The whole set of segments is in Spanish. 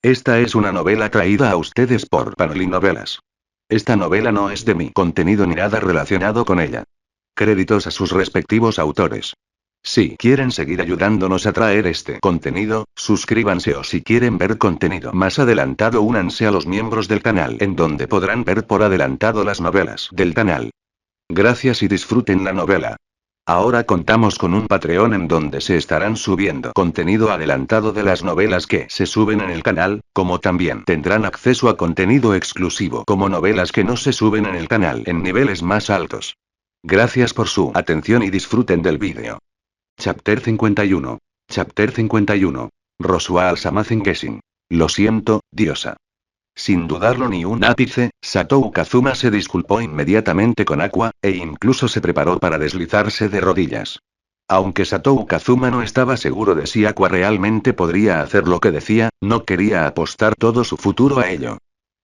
Esta es una novela traída a ustedes por Panoli Novelas. Esta novela no es de mi contenido ni nada relacionado con ella. Créditos a sus respectivos autores. Si quieren seguir ayudándonos a traer este contenido, suscríbanse o si quieren ver contenido más adelantado únanse a los miembros del canal en donde podrán ver por adelantado las novelas del canal. Gracias y disfruten la novela. Ahora contamos con un Patreon en donde se estarán subiendo contenido adelantado de las novelas que se suben en el canal, como también tendrán acceso a contenido exclusivo como novelas que no se suben en el canal en niveles más altos. Gracias por su atención y disfruten del vídeo. Chapter 51. Chapter 51. Rosua al-Samazin Geshin. Lo siento, diosa. Sin dudarlo ni un ápice, Satou Kazuma se disculpó inmediatamente con Aqua, e incluso se preparó para deslizarse de rodillas. Aunque Satou Kazuma no estaba seguro de si Aqua realmente podría hacer lo que decía, no quería apostar todo su futuro a ello.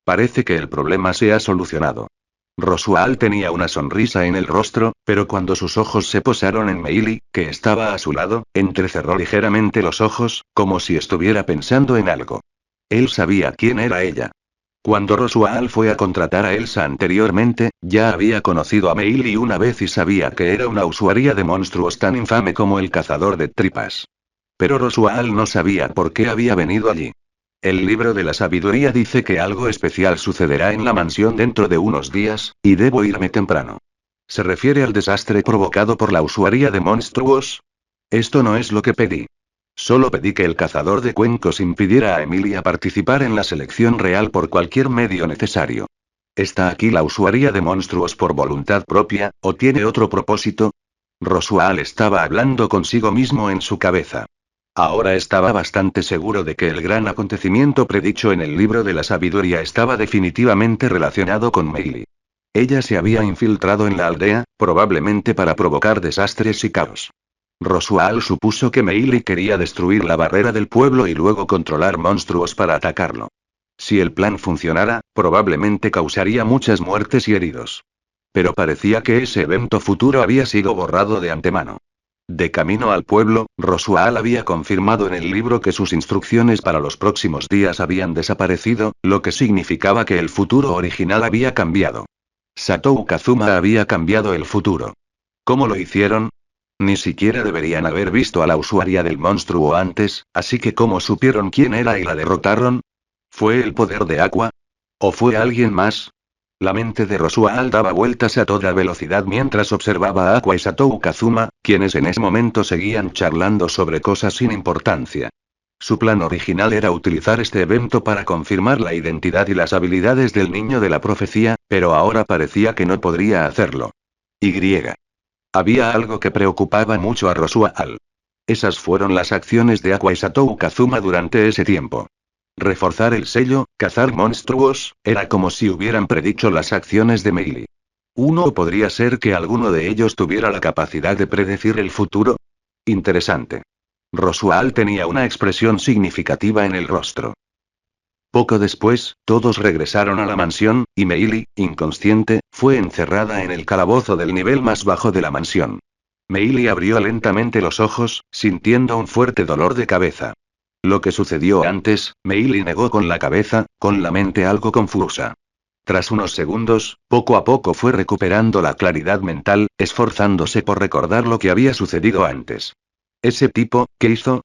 Parece que el problema se ha solucionado. Rosual tenía una sonrisa en el rostro, pero cuando sus ojos se posaron en Meili, que estaba a su lado, entrecerró ligeramente los ojos, como si estuviera pensando en algo. Él sabía quién era ella. Cuando Rosual fue a contratar a Elsa anteriormente, ya había conocido a Meili una vez y sabía que era una usuaria de monstruos tan infame como el cazador de tripas. Pero Rosual no sabía por qué había venido allí. El libro de la sabiduría dice que algo especial sucederá en la mansión dentro de unos días, y debo irme temprano. ¿Se refiere al desastre provocado por la usuaria de monstruos? Esto no es lo que pedí. Solo pedí que el cazador de cuencos impidiera a Emilia participar en la selección real por cualquier medio necesario. ¿Está aquí la usuaria de monstruos por voluntad propia, o tiene otro propósito? Rosual estaba hablando consigo mismo en su cabeza. Ahora estaba bastante seguro de que el gran acontecimiento predicho en el libro de la sabiduría estaba definitivamente relacionado con Meili. Ella se había infiltrado en la aldea, probablemente para provocar desastres y caos. Rosual supuso que Meili quería destruir la barrera del pueblo y luego controlar monstruos para atacarlo. Si el plan funcionara, probablemente causaría muchas muertes y heridos. Pero parecía que ese evento futuro había sido borrado de antemano. De camino al pueblo, Rosual había confirmado en el libro que sus instrucciones para los próximos días habían desaparecido, lo que significaba que el futuro original había cambiado. Satou Kazuma había cambiado el futuro. ¿Cómo lo hicieron? Ni siquiera deberían haber visto a la usuaria del monstruo antes, así que ¿cómo supieron quién era y la derrotaron? ¿Fue el poder de Aqua? ¿O fue alguien más? La mente de Rosual daba vueltas a toda velocidad mientras observaba a Aqua y Satou Kazuma, quienes en ese momento seguían charlando sobre cosas sin importancia. Su plan original era utilizar este evento para confirmar la identidad y las habilidades del niño de la profecía, pero ahora parecía que no podría hacerlo. Había algo que preocupaba mucho a Rosual. Esas fueron las acciones de Aqua y Satou Kazuma durante ese tiempo. Reforzar el sello, cazar monstruos, era como si hubieran predicho las acciones de Meili. ¿Uno podría ser que alguno de ellos tuviera la capacidad de predecir el futuro? Interesante. Rosual tenía una expresión significativa en el rostro. Poco después, todos regresaron a la mansión, y Meili, inconsciente, fue encerrada en el calabozo del nivel más bajo de la mansión. Meili abrió lentamente los ojos, sintiendo un fuerte dolor de cabeza. Lo que sucedió antes, Meili negó con la cabeza, con la mente algo confusa. Tras unos segundos, poco a poco fue recuperando la claridad mental, esforzándose por recordar lo que había sucedido antes. ¿Ese tipo, qué hizo?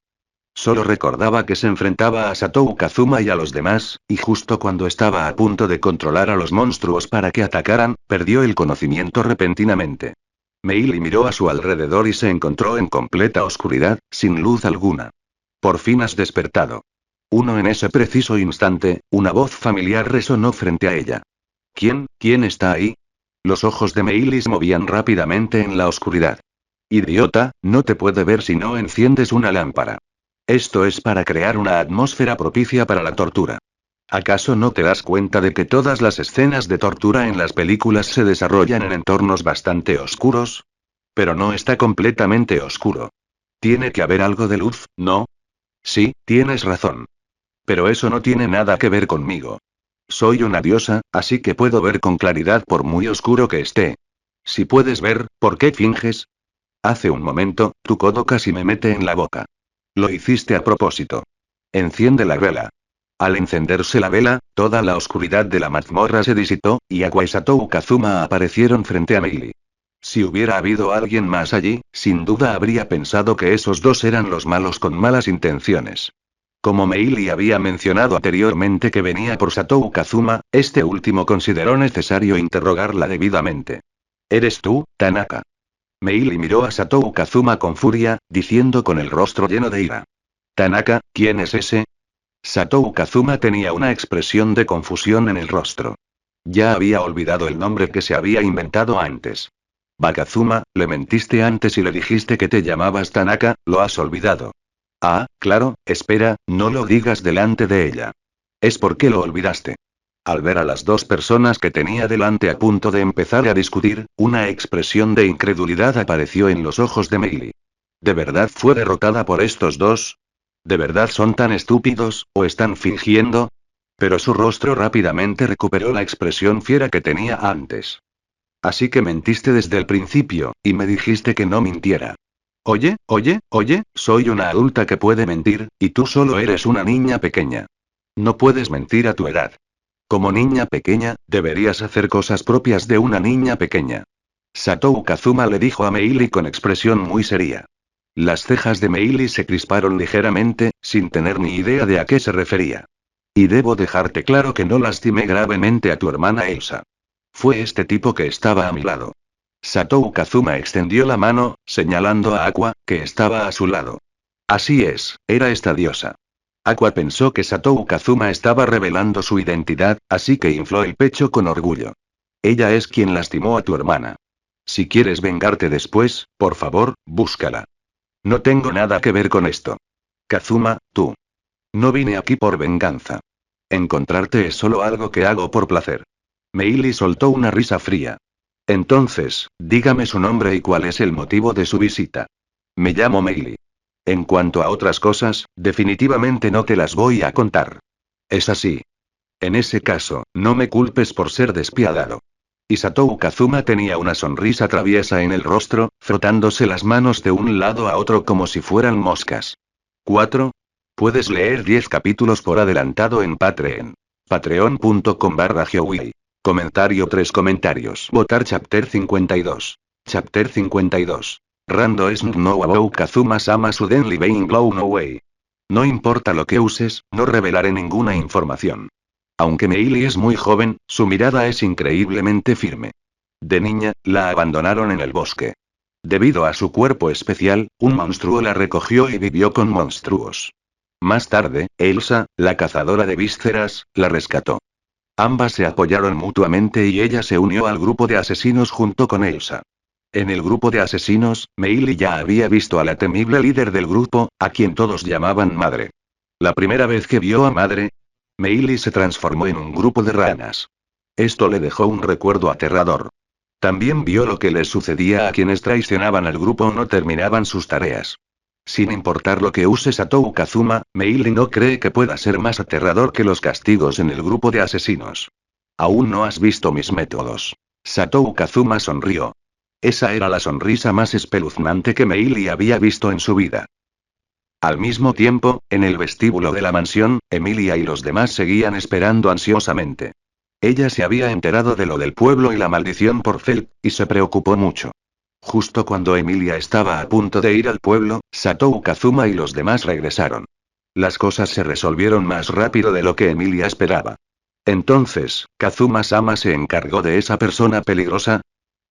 Solo recordaba que se enfrentaba a Satou Kazuma y a los demás, y justo cuando estaba a punto de controlar a los monstruos para que atacaran, perdió el conocimiento repentinamente. Meili miró a su alrededor y se encontró en completa oscuridad, sin luz alguna. Por fin has despertado. En ese preciso instante, una voz familiar resonó frente a ella. ¿Quién está ahí? Los ojos de Meili se movían rápidamente en la oscuridad. Idiota, no te puede ver si no enciendes una lámpara. Esto es para crear una atmósfera propicia para la tortura. ¿Acaso no te das cuenta de que todas las escenas de tortura en las películas se desarrollan en entornos bastante oscuros? Pero no está completamente oscuro. Tiene que haber algo de luz, ¿no? Sí, tienes razón. Pero eso no tiene nada que ver conmigo. Soy una diosa, así que puedo ver con claridad por muy oscuro que esté. Si puedes ver, ¿por qué finges? Hace un momento, tu codo casi me mete en la boca. Lo hiciste a propósito. Enciende la vela. Al encenderse la vela, toda la oscuridad de la mazmorra se disipó, y Aqua y Satou Kazuma aparecieron frente a Meili. Si hubiera habido alguien más allí, sin duda habría pensado que esos dos eran los malos con malas intenciones. Como Meili había mencionado anteriormente que venía por Satou Kazuma, este último consideró necesario interrogarla debidamente. ¿Eres tú, Tanaka? Meili miró a Satou Kazuma con furia, diciendo con el rostro lleno de ira. Tanaka, ¿quién es ese? Satou Kazuma tenía una expresión de confusión en el rostro. Ya había olvidado el nombre que se había inventado antes. Bakazuma, le mentiste antes y le dijiste que te llamabas Tanaka, ¿lo has olvidado? Ah, claro, espera, no lo digas delante de ella. ¿Es porque lo olvidaste? Al ver a las dos personas que tenía delante a punto de empezar a discutir, una expresión de incredulidad apareció en los ojos de Meili. ¿De verdad fue derrotada por estos dos? ¿De verdad son tan estúpidos, o están fingiendo? Pero su rostro rápidamente recuperó la expresión fiera que tenía antes. Así que mentiste desde el principio, y me dijiste que no mintiera. Oye, soy una adulta que puede mentir, y tú solo eres una niña pequeña. No puedes mentir a tu edad. Como niña pequeña, deberías hacer cosas propias de una niña pequeña. Satou Kazuma le dijo a Meili con expresión muy seria. Las cejas de Meili se crisparon ligeramente, sin tener ni idea de a qué se refería. Y debo dejarte claro que no lastimé gravemente a tu hermana Elsa. Fue este tipo que estaba a mi lado. Satou Kazuma extendió la mano, señalando a Aqua, que estaba a su lado. Así es, era esta diosa. Aqua pensó que Satou Kazuma estaba revelando su identidad, así que infló el pecho con orgullo. Ella es quien lastimó a tu hermana. Si quieres vengarte después, por favor, búscala. No tengo nada que ver con esto. Kazuma, tú. No vine aquí por venganza. Encontrarte es solo algo que hago por placer. Meili soltó una risa fría. Entonces, dígame su nombre y cuál es el motivo de su visita. Me llamo Meili. En cuanto a otras cosas, definitivamente no te las voy a contar. Es así. En ese caso, no me culpes por ser despiadado. Y Satou Kazuma tenía una sonrisa traviesa en el rostro, frotándose las manos de un lado a otro como si fueran moscas. 4. Puedes leer 10 capítulos por adelantado en Patreon. Patreon.com/Geowei. Comentario 3 comentarios. Votar Chapter 52. Chapter 52. Rando es no about Kazuma-sama suddenly being blown away. No importa lo que uses, no revelaré ninguna información. Aunque Meili es muy joven, su mirada es increíblemente firme. De niña, la abandonaron en el bosque. Debido a su cuerpo especial, un monstruo la recogió y vivió con monstruos. Más tarde, Elsa, la cazadora de vísceras, la rescató. Ambas se apoyaron mutuamente y ella se unió al grupo de asesinos junto con Elsa. En el grupo de asesinos, Meili ya había visto a la temible líder del grupo, a quien todos llamaban Madre. La primera vez que vio a Madre, Meili se transformó en un grupo de ranas. Esto le dejó un recuerdo aterrador. También vio lo que les sucedía a quienes traicionaban al grupo o no terminaban sus tareas. Sin importar lo que use Satou Kazuma, Meili no cree que pueda ser más aterrador que los castigos en el grupo de asesinos. Aún no has visto mis métodos. Satou Kazuma sonrió. Esa era la sonrisa más espeluznante que Meili había visto en su vida. Al mismo tiempo, en el vestíbulo de la mansión, Emilia y los demás seguían esperando ansiosamente. Ella se había enterado de lo del pueblo y la maldición por Felt, y se preocupó mucho. Justo cuando Emilia estaba a punto de ir al pueblo, Satou Kazuma y los demás regresaron. Las cosas se resolvieron más rápido de lo que Emilia esperaba. Entonces, ¿Kazuma-sama se encargó de esa persona peligrosa?,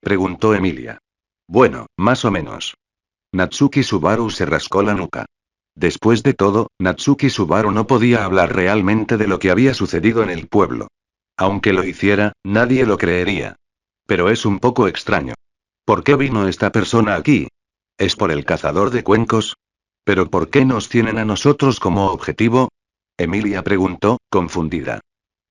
preguntó Emilia. Bueno, más o menos. Natsuki Subaru se rascó la nuca. Después de todo, Natsuki Subaru no podía hablar realmente de lo que había sucedido en el pueblo. Aunque lo hiciera, nadie lo creería. Pero es un poco extraño. ¿Por qué vino esta persona aquí? ¿Es por el cazador de cuencos? ¿Pero por qué nos tienen a nosotros como objetivo? Emilia preguntó, confundida.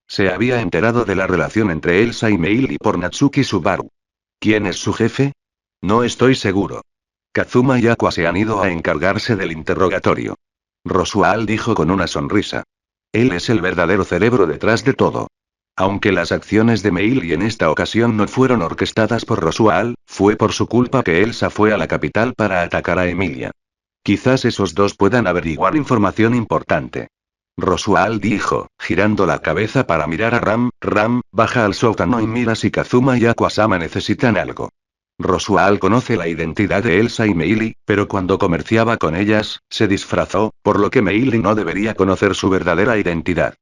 Se había enterado de la relación entre Elsa y Meili por Natsuki Subaru. ¿Quién es su jefe? No estoy seguro. Kazuma y Aqua se han ido a encargarse del interrogatorio. Rosual dijo con una sonrisa. Él es el verdadero cerebro detrás de todo. Aunque las acciones de Meili en esta ocasión no fueron orquestadas por Rosual, fue por su culpa que Elsa fue a la capital para atacar a Emilia. Quizás esos dos puedan averiguar información importante. Rosual dijo, girando la cabeza para mirar a Ram. Ram, baja al sótano y mira si Kazuma y Aquasama necesitan algo. Rosual conoce la identidad de Elsa y Meili, pero cuando comerciaba con ellas, se disfrazó, por lo que Meili no debería conocer su verdadera identidad.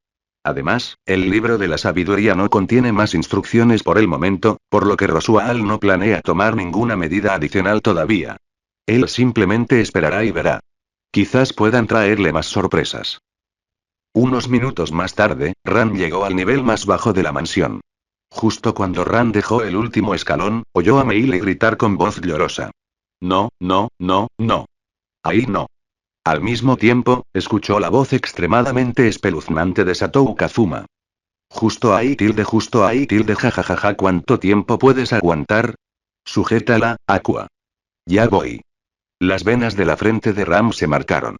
Además, el libro de la sabiduría no contiene más instrucciones por el momento, por lo que Rosual no planea tomar ninguna medida adicional todavía. Él simplemente esperará y verá. Quizás puedan traerle más sorpresas. Unos minutos más tarde, Ran llegó al nivel más bajo de la mansión. Justo cuando Ran dejó el último escalón, oyó a Meili gritar con voz llorosa. No, no, no, no. Ahí no. Al mismo tiempo, escuchó la voz extremadamente espeluznante de Satou Kazuma. Justo ahí tilde jajajaja, ¿cuánto tiempo puedes aguantar? Sujétala, Aqua. Ya voy. Las venas de la frente de Ram se marcaron.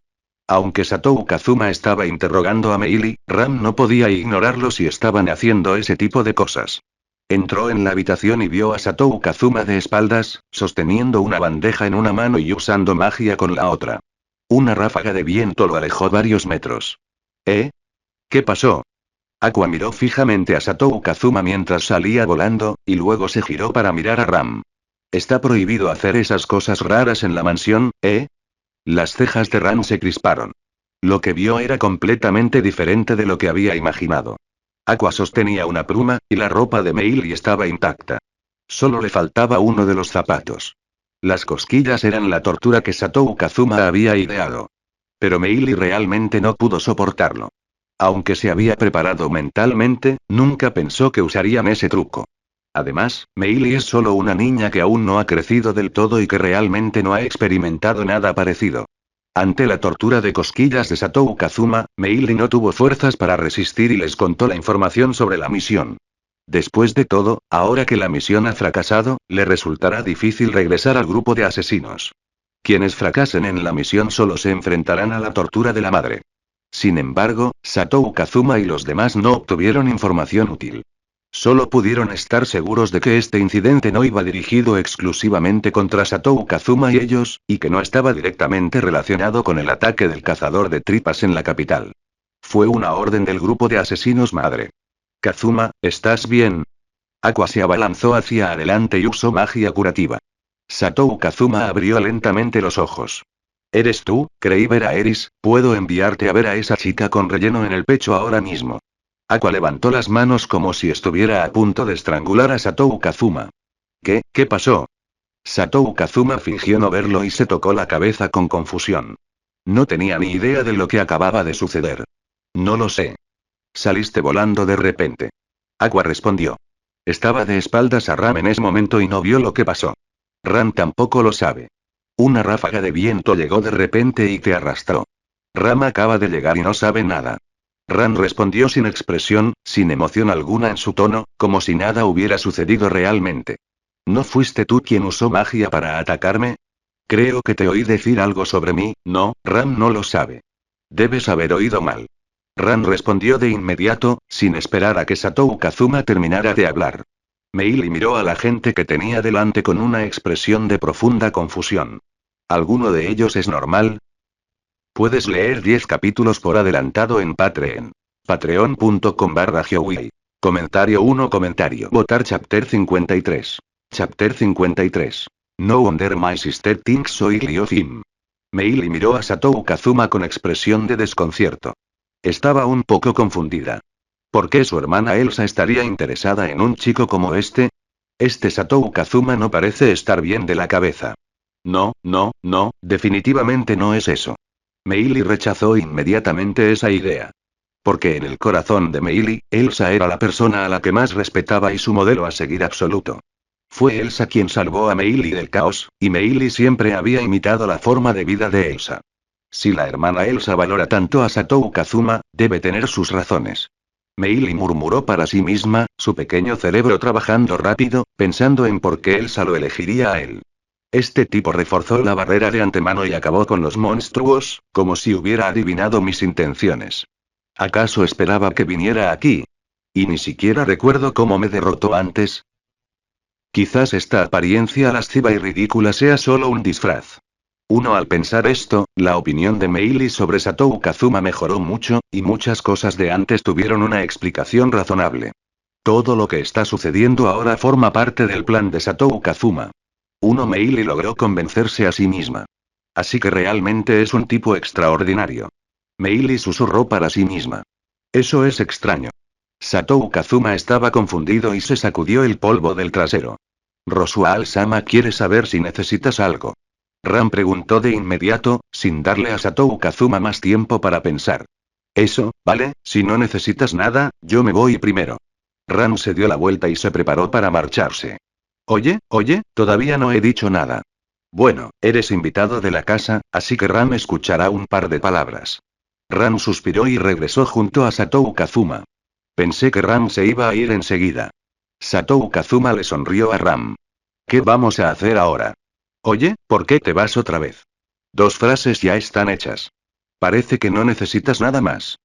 Aunque Satou Kazuma estaba interrogando a Meili, Ram no podía ignorarlo si estaban haciendo ese tipo de cosas. Entró en la habitación y vio a Satou Kazuma de espaldas, sosteniendo una bandeja en una mano y usando magia con la otra. Una ráfaga de viento lo alejó varios metros. ¿Eh? ¿Qué pasó? Aqua miró fijamente a Satou Kazuma mientras salía volando, y luego se giró para mirar a Ram. Está prohibido hacer esas cosas raras en la mansión, ¿eh? Las cejas de Ram se crisparon. Lo que vio era completamente diferente de lo que había imaginado. Aqua sostenía una pluma, y la ropa de Meili estaba intacta. Solo le faltaba uno de los zapatos. Las cosquillas eran la tortura que Satou Kazuma había ideado. Pero Meili realmente no pudo soportarlo. Aunque se había preparado mentalmente, nunca pensó que usarían ese truco. Además, Meili es solo una niña que aún no ha crecido del todo y que realmente no ha experimentado nada parecido. Ante la tortura de cosquillas de Satou Kazuma, Meili no tuvo fuerzas para resistir y les contó la información sobre la misión. Después de todo, ahora que la misión ha fracasado, le resultará difícil regresar al grupo de asesinos. Quienes fracasen en la misión solo se enfrentarán a la tortura de la madre. Sin embargo, Satou Kazuma y los demás no obtuvieron información útil. Solo pudieron estar seguros de que este incidente no iba dirigido exclusivamente contra Satou Kazuma y ellos, y que no estaba directamente relacionado con el ataque del cazador de tripas en la capital. Fue una orden del grupo de asesinos madre. Kazuma, ¿estás bien? Aqua se abalanzó hacia adelante y usó magia curativa. Satou Kazuma abrió lentamente los ojos. ¿Eres tú? Creí ver a Eris, puedo enviarte a ver a esa chica con relleno en el pecho ahora mismo. Aqua levantó las manos como si estuviera a punto de estrangular a Satou Kazuma. ¿Qué pasó? Satou Kazuma fingió no verlo y se tocó la cabeza con confusión. No tenía ni idea de lo que acababa de suceder. No lo sé. Saliste volando de repente. Aqua respondió. Estaba de espaldas a Ram en ese momento y no vio lo que pasó. Ram tampoco lo sabe. Una ráfaga de viento llegó de repente y te arrastró. Ram acaba de llegar y no sabe nada. Ram respondió sin expresión, sin emoción alguna en su tono, como si nada hubiera sucedido realmente. ¿No fuiste tú quien usó magia para atacarme? Creo que te oí decir algo sobre mí, no, Ram no lo sabe. Debes haber oído mal. Ram respondió de inmediato, sin esperar a que Satou Kazuma terminara de hablar. Meili miró a la gente que tenía delante con una expresión de profunda confusión. ¿Alguno de ellos es normal? Puedes leer 10 capítulos por adelantado en Patreon. Patreon.com/Joey. Comentario 1. Votar Chapter 53. Chapter 53. No wonder my sister thinks so ill of him. Meili miró a Satou Kazuma con expresión de desconcierto. Estaba un poco confundida. ¿Por qué su hermana Elsa estaría interesada en un chico como este? Este Satou Kazuma no parece estar bien de la cabeza. No, definitivamente no es eso. Meili rechazó inmediatamente esa idea. Porque en el corazón de Meili, Elsa era la persona a la que más respetaba y su modelo a seguir absoluto. Fue Elsa quien salvó a Meili del caos, y Meili siempre había imitado la forma de vida de Elsa. Si la hermana Elsa valora tanto a Satou Kazuma, debe tener sus razones. Meili murmuró para sí misma, su pequeño cerebro trabajando rápido, pensando en por qué Elsa lo elegiría a él. Este tipo reforzó la barrera de antemano y acabó con los monstruos, como si hubiera adivinado mis intenciones. ¿Acaso esperaba que viniera aquí? Y ni siquiera recuerdo cómo me derrotó antes. Quizás esta apariencia lasciva y ridícula sea solo un disfraz. Al pensar esto, la opinión de Meili sobre Satou Kazuma mejoró mucho, y muchas cosas de antes tuvieron una explicación razonable. Todo lo que está sucediendo ahora forma parte del plan de Satou Kazuma. Meili logró convencerse a sí misma. Así que realmente es un tipo extraordinario. Meili susurró para sí misma. Eso es extraño. Satou Kazuma estaba confundido y se sacudió el polvo del trasero. Rosual-sama quiere saber si necesitas algo. Ram preguntó de inmediato, sin darle a Satou Kazuma más tiempo para pensar. Eso, vale, si no necesitas nada, yo me voy primero. Ram se dio la vuelta y se preparó para marcharse. Oye, todavía no he dicho nada. Bueno, eres invitado de la casa, así que Ram escuchará un par de palabras. Ram suspiró y regresó junto a Satou Kazuma. Pensé que Ram se iba a ir enseguida. Satou Kazuma le sonrió a Ram. ¿Qué vamos a hacer ahora? Oye, ¿por qué te vas otra vez? 2 frases ya están hechas. Parece que no necesitas nada más. ...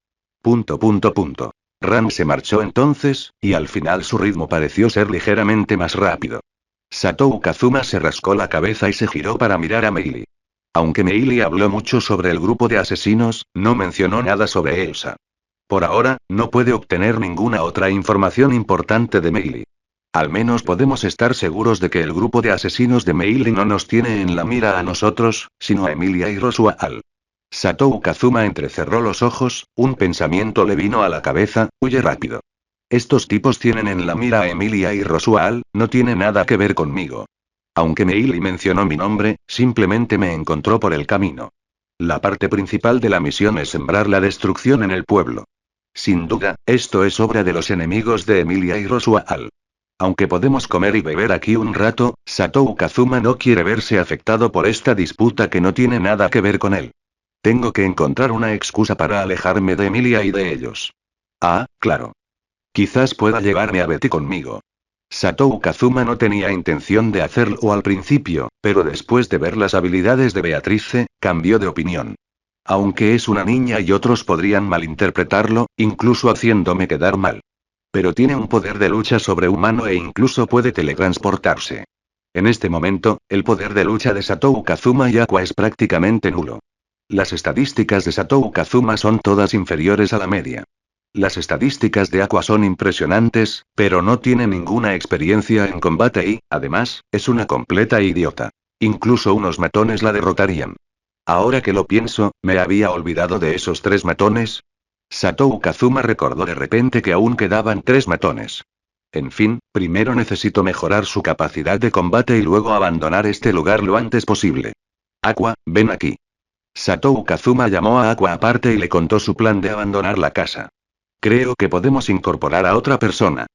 Ram se marchó entonces, y al final su ritmo pareció ser ligeramente más rápido. Satou Kazuma se rascó la cabeza y se giró para mirar a Meili. Aunque Meili habló mucho sobre el grupo de asesinos, no mencionó nada sobre Elsa. Por ahora, no puede obtener ninguna otra información importante de Meili. Al menos podemos estar seguros de que el grupo de asesinos de Meili no nos tiene en la mira a nosotros, sino a Emilia y Rosual. Satou Kazuma entrecerró los ojos, un pensamiento le vino a la cabeza: huye rápido. Estos tipos tienen en la mira a Emilia y Rosual, no tiene nada que ver conmigo. Aunque Meili mencionó mi nombre, simplemente me encontró por el camino. La parte principal de la misión es sembrar la destrucción en el pueblo. Sin duda, esto es obra de los enemigos de Emilia y Rosual. Aunque podemos comer y beber aquí un rato, Satou Kazuma no quiere verse afectado por esta disputa que no tiene nada que ver con él. Tengo que encontrar una excusa para alejarme de Emilia y de ellos. Ah, claro. Quizás pueda llevarme a Betty conmigo. Satou Kazuma no tenía intención de hacerlo al principio, pero después de ver las habilidades de Beatrice, cambió de opinión. Aunque es una niña y otros podrían malinterpretarlo, incluso haciéndome quedar mal. Pero tiene un poder de lucha sobrehumano e incluso puede teletransportarse. En este momento, el poder de lucha de Satou Kazuma y Aqua es prácticamente nulo. Las estadísticas de Satou Kazuma son todas inferiores a la media. Las estadísticas de Aqua son impresionantes, pero no tiene ninguna experiencia en combate y, además, es una completa idiota. Incluso unos matones la derrotarían. Ahora que lo pienso, ¿me había olvidado de esos 3 matones? Satou Kazuma recordó de repente que aún quedaban 3 matones. En fin, primero necesito mejorar su capacidad de combate y luego abandonar este lugar lo antes posible. Aqua, ven aquí. Satou Kazuma llamó a Aqua aparte y le contó su plan de abandonar la casa. Creo que podemos incorporar a otra persona.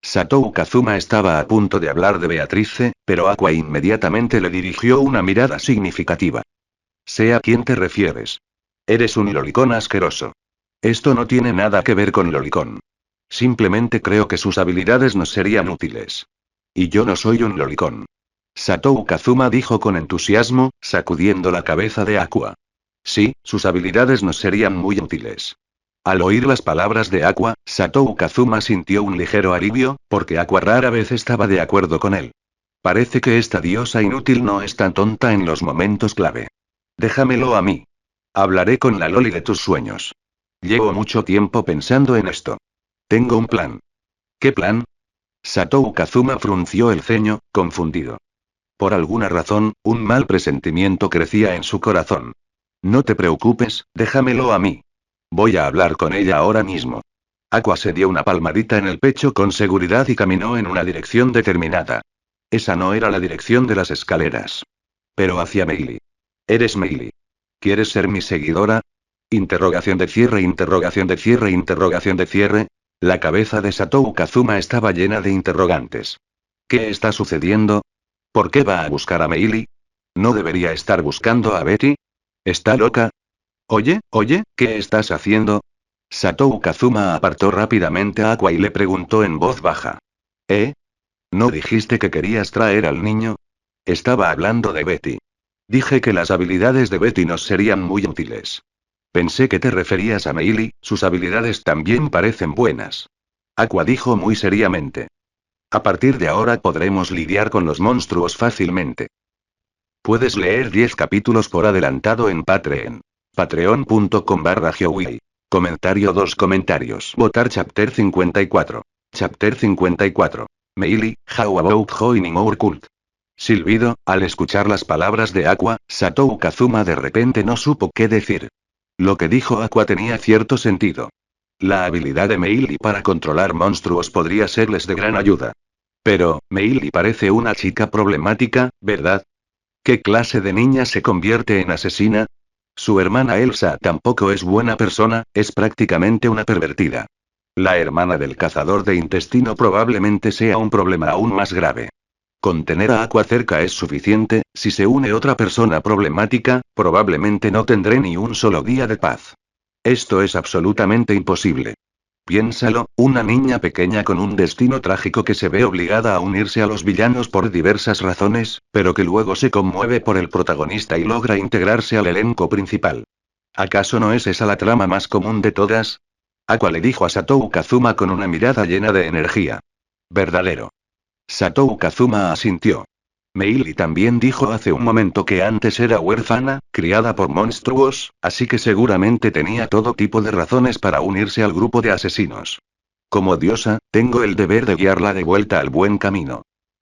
Satou Kazuma estaba a punto de hablar de Beatrice, pero Aqua inmediatamente le dirigió una mirada significativa. Sé a quién te refieres. Eres un lolicón asqueroso. Esto no tiene nada que ver con lolicón. Simplemente creo que sus habilidades nos serían útiles. Y yo no soy un lolicón. Satou Kazuma dijo con entusiasmo, sacudiendo la cabeza de Aqua. Sí, sus habilidades nos serían muy útiles. Al oír las palabras de Aqua, Satou Kazuma sintió un ligero alivio, porque Aqua rara vez estaba de acuerdo con él. Parece que esta diosa inútil no es tan tonta en los momentos clave. Déjamelo a mí. Hablaré con la Loli de tus sueños. Llevo mucho tiempo pensando en esto. Tengo un plan. ¿Qué plan? Satou Kazuma frunció el ceño, confundido. Por alguna razón, un mal presentimiento crecía en su corazón. No te preocupes, déjamelo a mí. Voy a hablar con ella ahora mismo. Aqua se dio una palmadita en el pecho con seguridad y caminó en una dirección determinada. Esa no era la dirección de las escaleras. Pero hacia Meili. ¿Eres Meili? ¿Quieres ser mi seguidora? Interrogación de cierre, interrogación de cierre, interrogación de cierre. La cabeza de Satou Kazuma estaba llena de interrogantes. ¿Qué está sucediendo? ¿Por qué va a buscar a Meili? ¿No debería estar buscando a Betty? ¿Está loca? Oye, ¿qué estás haciendo? Satou Kazuma apartó rápidamente a Aqua y le preguntó en voz baja. ¿Eh? ¿No dijiste que querías traer al niño? Estaba hablando de Betty. Dije que las habilidades de Betty nos serían muy útiles. Pensé que te referías a Meili, sus habilidades también parecen buenas. Aqua dijo muy seriamente. A partir de ahora podremos lidiar con los monstruos fácilmente. Puedes leer 10 capítulos por adelantado en Patreon. Patreon.com/Hyowei. Comentario 2 comentarios. Votar Chapter 54. Chapter 54. Meili, how about joining our cult? Silbido, al escuchar las palabras de Aqua, Satou Kazuma de repente no supo qué decir. Lo que dijo Aqua tenía cierto sentido. La habilidad de Meili para controlar monstruos podría serles de gran ayuda. Pero, Meili parece una chica problemática, ¿verdad? ¿Qué clase de niña se convierte en asesina? Su hermana Elsa tampoco es buena persona, es prácticamente una pervertida. La hermana del cazador de intestino probablemente sea un problema aún más grave. Con tener a Aqua cerca es suficiente, si se une otra persona problemática, probablemente no tendré ni un solo día de paz. Esto es absolutamente imposible. Piénsalo, una niña pequeña con un destino trágico que se ve obligada a unirse a los villanos por diversas razones, pero que luego se conmueve por el protagonista y logra integrarse al elenco principal. ¿Acaso no es esa la trama más común de todas? Aqua le dijo a Satou Kazuma con una mirada llena de energía. Verdadero. Satou Kazuma asintió. Meili también dijo hace un momento que antes era huérfana, criada por monstruos, así que seguramente tenía todo tipo de razones para unirse al grupo de asesinos. Como diosa, tengo el deber de guiarla de vuelta al buen camino.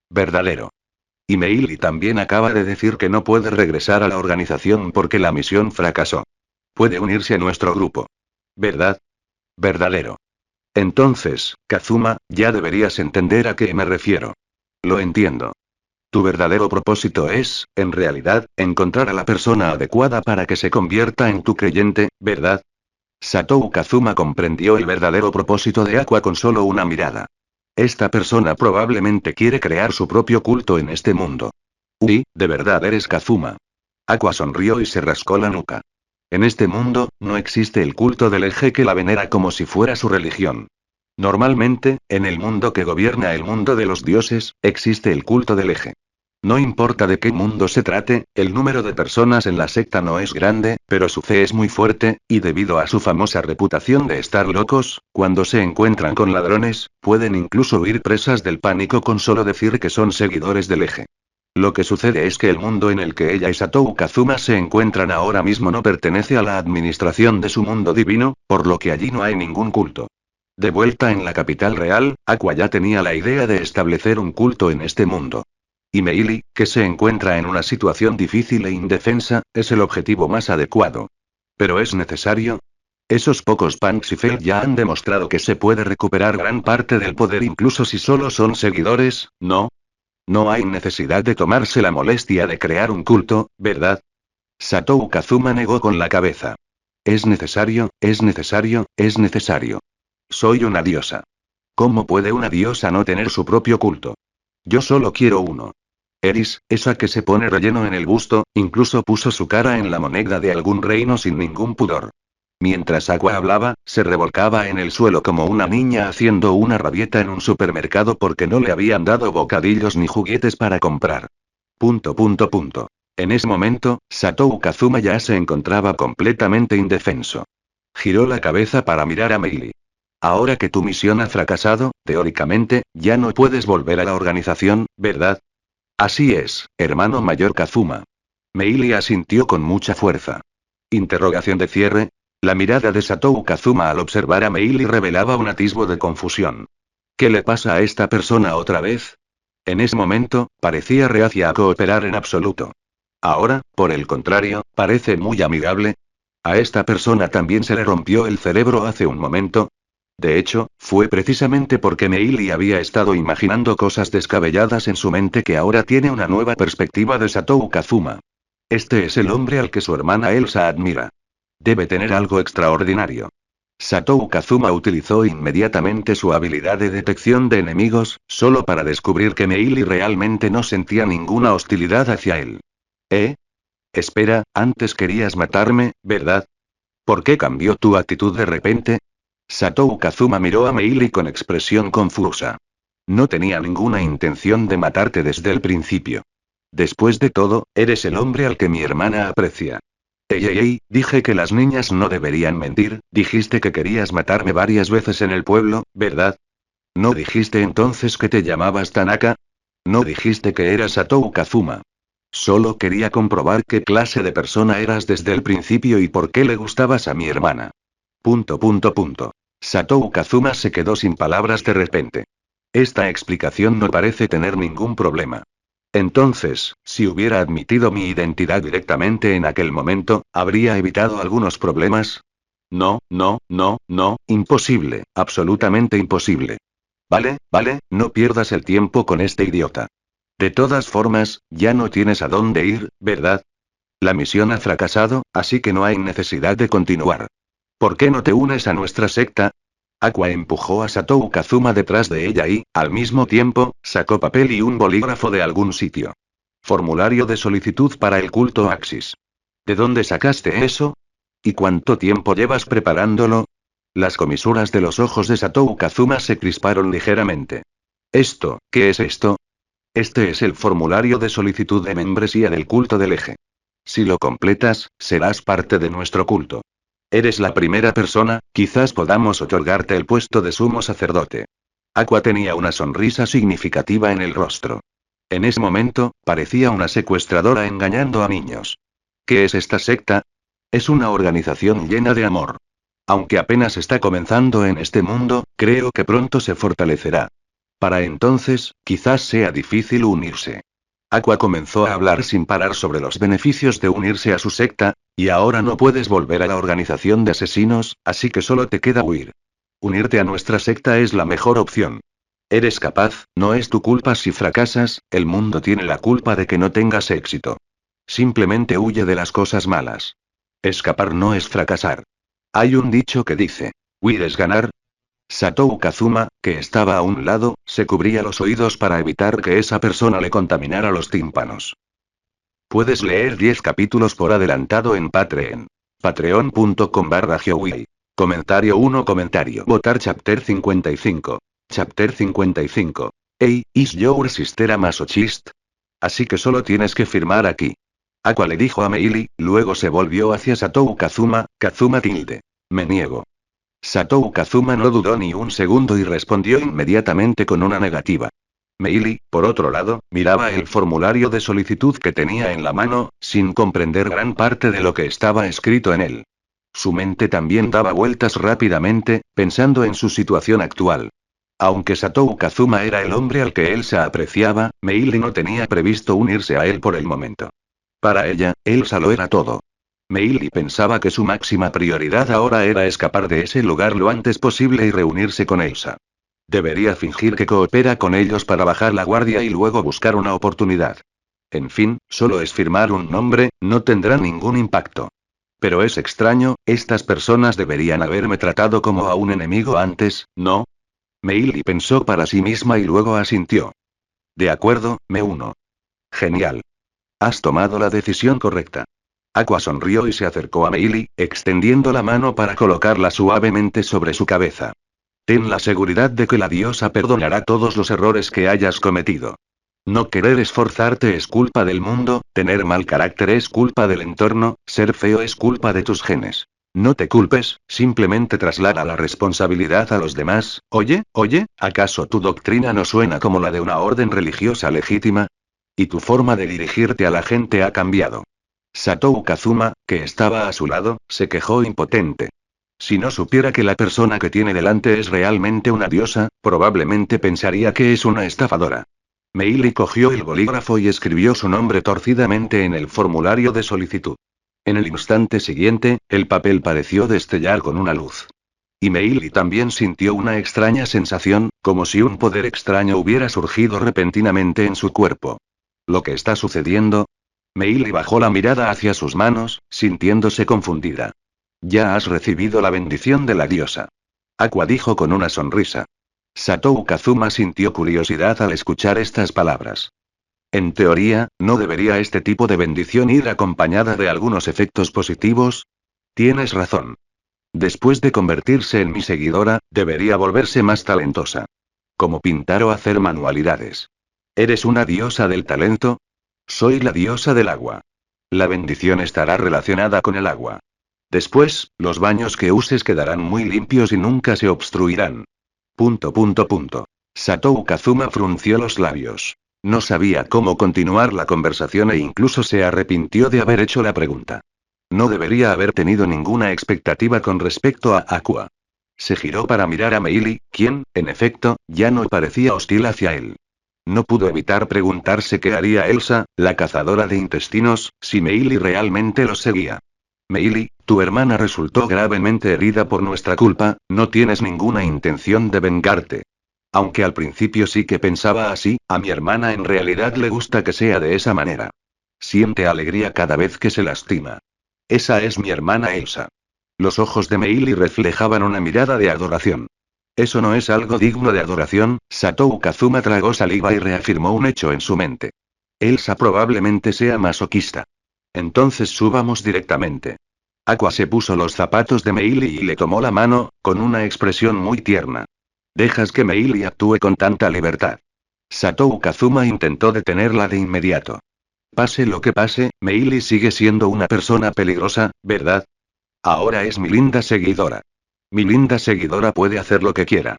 Verdadero. Y Meili también acaba de decir que no puede regresar a la organización porque la misión fracasó. Puede unirse a nuestro grupo. ¿Verdad? Verdadero. Entonces, Kazuma, ya deberías entender a qué me refiero. Lo entiendo. Tu verdadero propósito es, en realidad, encontrar a la persona adecuada para que se convierta en tu creyente, ¿verdad? Satou Kazuma comprendió el verdadero propósito de Aqua con solo una mirada. Esta persona probablemente quiere crear su propio culto en este mundo. Uy, ¿de verdad eres Kazuma? Aqua sonrió y se rascó la nuca. En este mundo, no existe el culto del eje que la venera como si fuera su religión. Normalmente, en el mundo que gobierna el mundo de los dioses, existe el culto del eje. No importa de qué mundo se trate, el número de personas en la secta no es grande, pero su fe es muy fuerte, y debido a su famosa reputación de estar locos, cuando se encuentran con ladrones, pueden incluso huir presas del pánico con solo decir que son seguidores del eje. Lo que sucede es que el mundo en el que ella y Satou Kazuma se encuentran ahora mismo no pertenece a la administración de su mundo divino, por lo que allí no hay ningún culto. De vuelta en la capital real, Aqua ya tenía la idea de establecer un culto en este mundo. Y Meili, que se encuentra en una situación difícil e indefensa, es el objetivo más adecuado. ¿Pero es necesario? Esos pocos Punks y Fate ya han demostrado que se puede recuperar gran parte del poder incluso si solo son seguidores, ¿no? No hay necesidad de tomarse la molestia de crear un culto, ¿verdad? Satou Kazuma negó con la cabeza. Es necesario, es necesario, es necesario. Soy una diosa. ¿Cómo puede una diosa no tener su propio culto? Yo solo quiero uno. Eris, esa que se pone relleno en el busto, incluso puso su cara en la moneda de algún reino sin ningún pudor. Mientras Aqua hablaba, se revolcaba en el suelo como una niña haciendo una rabieta en un supermercado porque no le habían dado bocadillos ni juguetes para comprar. En ese momento, Satou Kazuma ya se encontraba completamente indefenso. Giró la cabeza para mirar a Meili. Ahora que tu misión ha fracasado, teóricamente, ya no puedes volver a la organización, ¿verdad? Así es, hermano mayor Kazuma. Meili asintió con mucha fuerza. Interrogación de cierre. La mirada de Satou Kazuma al observar a Meili revelaba un atisbo de confusión. ¿Qué le pasa a esta persona otra vez? En ese momento, parecía reacia a cooperar en absoluto. Ahora, por el contrario, parece muy amigable. A esta persona también se le rompió el cerebro hace un momento. De hecho, fue precisamente porque Meili había estado imaginando cosas descabelladas en su mente que ahora tiene una nueva perspectiva de Satou Kazuma. Este es el hombre al que su hermana Elsa admira. Debe tener algo extraordinario. Satou Kazuma utilizó inmediatamente su habilidad de detección de enemigos, solo para descubrir que Meili realmente no sentía ninguna hostilidad hacia él. Espera, antes querías matarme, ¿verdad? ¿Por qué cambió tu actitud de repente? Satou Kazuma miró a Meili con expresión confusa. No tenía ninguna intención de matarte desde el principio. Después de todo, eres el hombre al que mi hermana aprecia. Ey, dije que las niñas no deberían mentir, dijiste que querías matarme varias veces en el pueblo, ¿verdad? ¿No dijiste entonces que te llamabas Tanaka? ¿No dijiste que eras Satou Kazuma? Solo quería comprobar qué clase de persona eras desde el principio y por qué le gustabas a mi hermana. Punto punto punto. Satou Kazuma se quedó sin palabras de repente. Esta explicación no parece tener ningún problema. Entonces, si hubiera admitido mi identidad directamente en aquel momento, ¿habría evitado algunos problemas? No, no, no, no, imposible, absolutamente imposible. Vale, vale, no pierdas el tiempo con este idiota. De todas formas, ya no tienes a dónde ir, ¿verdad? La misión ha fracasado, así que no hay necesidad de continuar. ¿Por qué no te unes a nuestra secta? Aqua empujó a Satou Kazuma detrás de ella y, al mismo tiempo, sacó papel y un bolígrafo de algún sitio. Formulario de solicitud para el culto Axis. ¿De dónde sacaste eso? ¿Y cuánto tiempo llevas preparándolo? Las comisuras de los ojos de Satou Kazuma se crisparon ligeramente. ¿Esto, qué es esto? Este es el formulario de solicitud de membresía del culto del eje. Si lo completas, serás parte de nuestro culto. Eres la primera persona, quizás podamos otorgarte el puesto de sumo sacerdote. Aqua tenía una sonrisa significativa en el rostro. En ese momento, parecía una secuestradora engañando a niños. ¿Qué es esta secta? Es una organización llena de amor. Aunque apenas está comenzando en este mundo, creo que pronto se fortalecerá. Para entonces, quizás sea difícil unirse. Aqua comenzó a hablar sin parar sobre los beneficios de unirse a su secta, y ahora no puedes volver a la organización de asesinos, así que solo te queda huir. Unirte a nuestra secta es la mejor opción. Eres capaz, no es tu culpa si fracasas, el mundo tiene la culpa de que no tengas éxito. Simplemente huye de las cosas malas. Escapar no es fracasar. Hay un dicho que dice, huir es ganar. Satou Kazuma, que estaba a un lado, se cubría los oídos para evitar que esa persona le contaminara los tímpanos. Puedes leer 10 capítulos por adelantado en Patreon. Patreon.com/Geowei. Comentario 1 Comentario. Votar Chapter 55. Chapter 55. Hey, is your sister a masochist? Así que solo tienes que firmar aquí. Aqua le dijo a Meili, luego se volvió hacia Satou Kazuma, Kazuma tilde. Me niego. Satou Kazuma no dudó ni un segundo y respondió inmediatamente con una negativa. Meili, por otro lado, miraba el formulario de solicitud que tenía en la mano, sin comprender gran parte de lo que estaba escrito en él. Su mente también daba vueltas rápidamente, pensando en su situación actual. Aunque Satou Kazuma era el hombre al que Elsa apreciaba, Meili no tenía previsto unirse a él por el momento. Para ella, Elsa lo era todo. Meili pensaba que su máxima prioridad ahora era escapar de ese lugar lo antes posible y reunirse con Elsa. Debería fingir que coopera con ellos para bajar la guardia y luego buscar una oportunidad. En fin, solo es firmar un nombre, no tendrá ningún impacto. Pero es extraño, estas personas deberían haberme tratado como a un enemigo antes, ¿no? Meili pensó para sí misma y luego asintió. De acuerdo, me uno. Genial. Has tomado la decisión correcta. Aqua sonrió y se acercó a Meili, extendiendo la mano para colocarla suavemente sobre su cabeza. Ten la seguridad de que la diosa perdonará todos los errores que hayas cometido. No querer esforzarte es culpa del mundo, tener mal carácter es culpa del entorno, ser feo es culpa de tus genes. No te culpes, simplemente traslada la responsabilidad a los demás. Oye, ¿acaso tu doctrina no suena como la de una orden religiosa legítima? Y tu forma de dirigirte a la gente ha cambiado. Satou Kazuma, que estaba a su lado, se quejó impotente. Si no supiera que la persona que tiene delante es realmente una diosa, probablemente pensaría que es una estafadora. Meili cogió el bolígrafo y escribió su nombre torcidamente en el formulario de solicitud. En el instante siguiente, el papel pareció destellar con una luz. Y Meili también sintió una extraña sensación, como si un poder extraño hubiera surgido repentinamente en su cuerpo. ¿Lo que está sucediendo? Meili bajó la mirada hacia sus manos, sintiéndose confundida. Ya has recibido la bendición de la diosa. Aqua dijo con una sonrisa. Satou Kazuma sintió curiosidad al escuchar estas palabras. En teoría, ¿no debería este tipo de bendición ir acompañada de algunos efectos positivos? Tienes razón. Después de convertirse en mi seguidora, debería volverse más talentosa. Como pintar o hacer manualidades. ¿Eres una diosa del talento? Soy la diosa del agua. La bendición estará relacionada con el agua. Después, los baños que uses quedarán muy limpios y nunca se obstruirán. Satou Kazuma frunció los labios. No sabía cómo continuar la conversación e incluso se arrepintió de haber hecho la pregunta. No debería haber tenido ninguna expectativa con respecto a Aqua. Se giró para mirar a Meili, quien, en efecto, ya no parecía hostil hacia él. No pudo evitar preguntarse qué haría Elsa, la cazadora de intestinos, si Meili realmente los seguía. Meili, tu hermana resultó gravemente herida por nuestra culpa, no tienes ninguna intención de vengarte. Aunque al principio sí que pensaba así, a mi hermana en realidad le gusta que sea de esa manera. Siente alegría cada vez que se lastima. Esa es mi hermana Elsa. Los ojos de Meili reflejaban una mirada de adoración. Eso no es algo digno de adoración. Satou Kazuma tragó saliva y reafirmó un hecho en su mente. Elsa probablemente sea masoquista. Entonces subamos directamente. Aqua se puso los zapatos de Meili y le tomó la mano, con una expresión muy tierna. Dejas que Meili actúe con tanta libertad. Satou Kazuma intentó detenerla de inmediato. Pase lo que pase, Meili sigue siendo una persona peligrosa, ¿verdad? Ahora es mi linda seguidora. Mi linda seguidora puede hacer lo que quiera.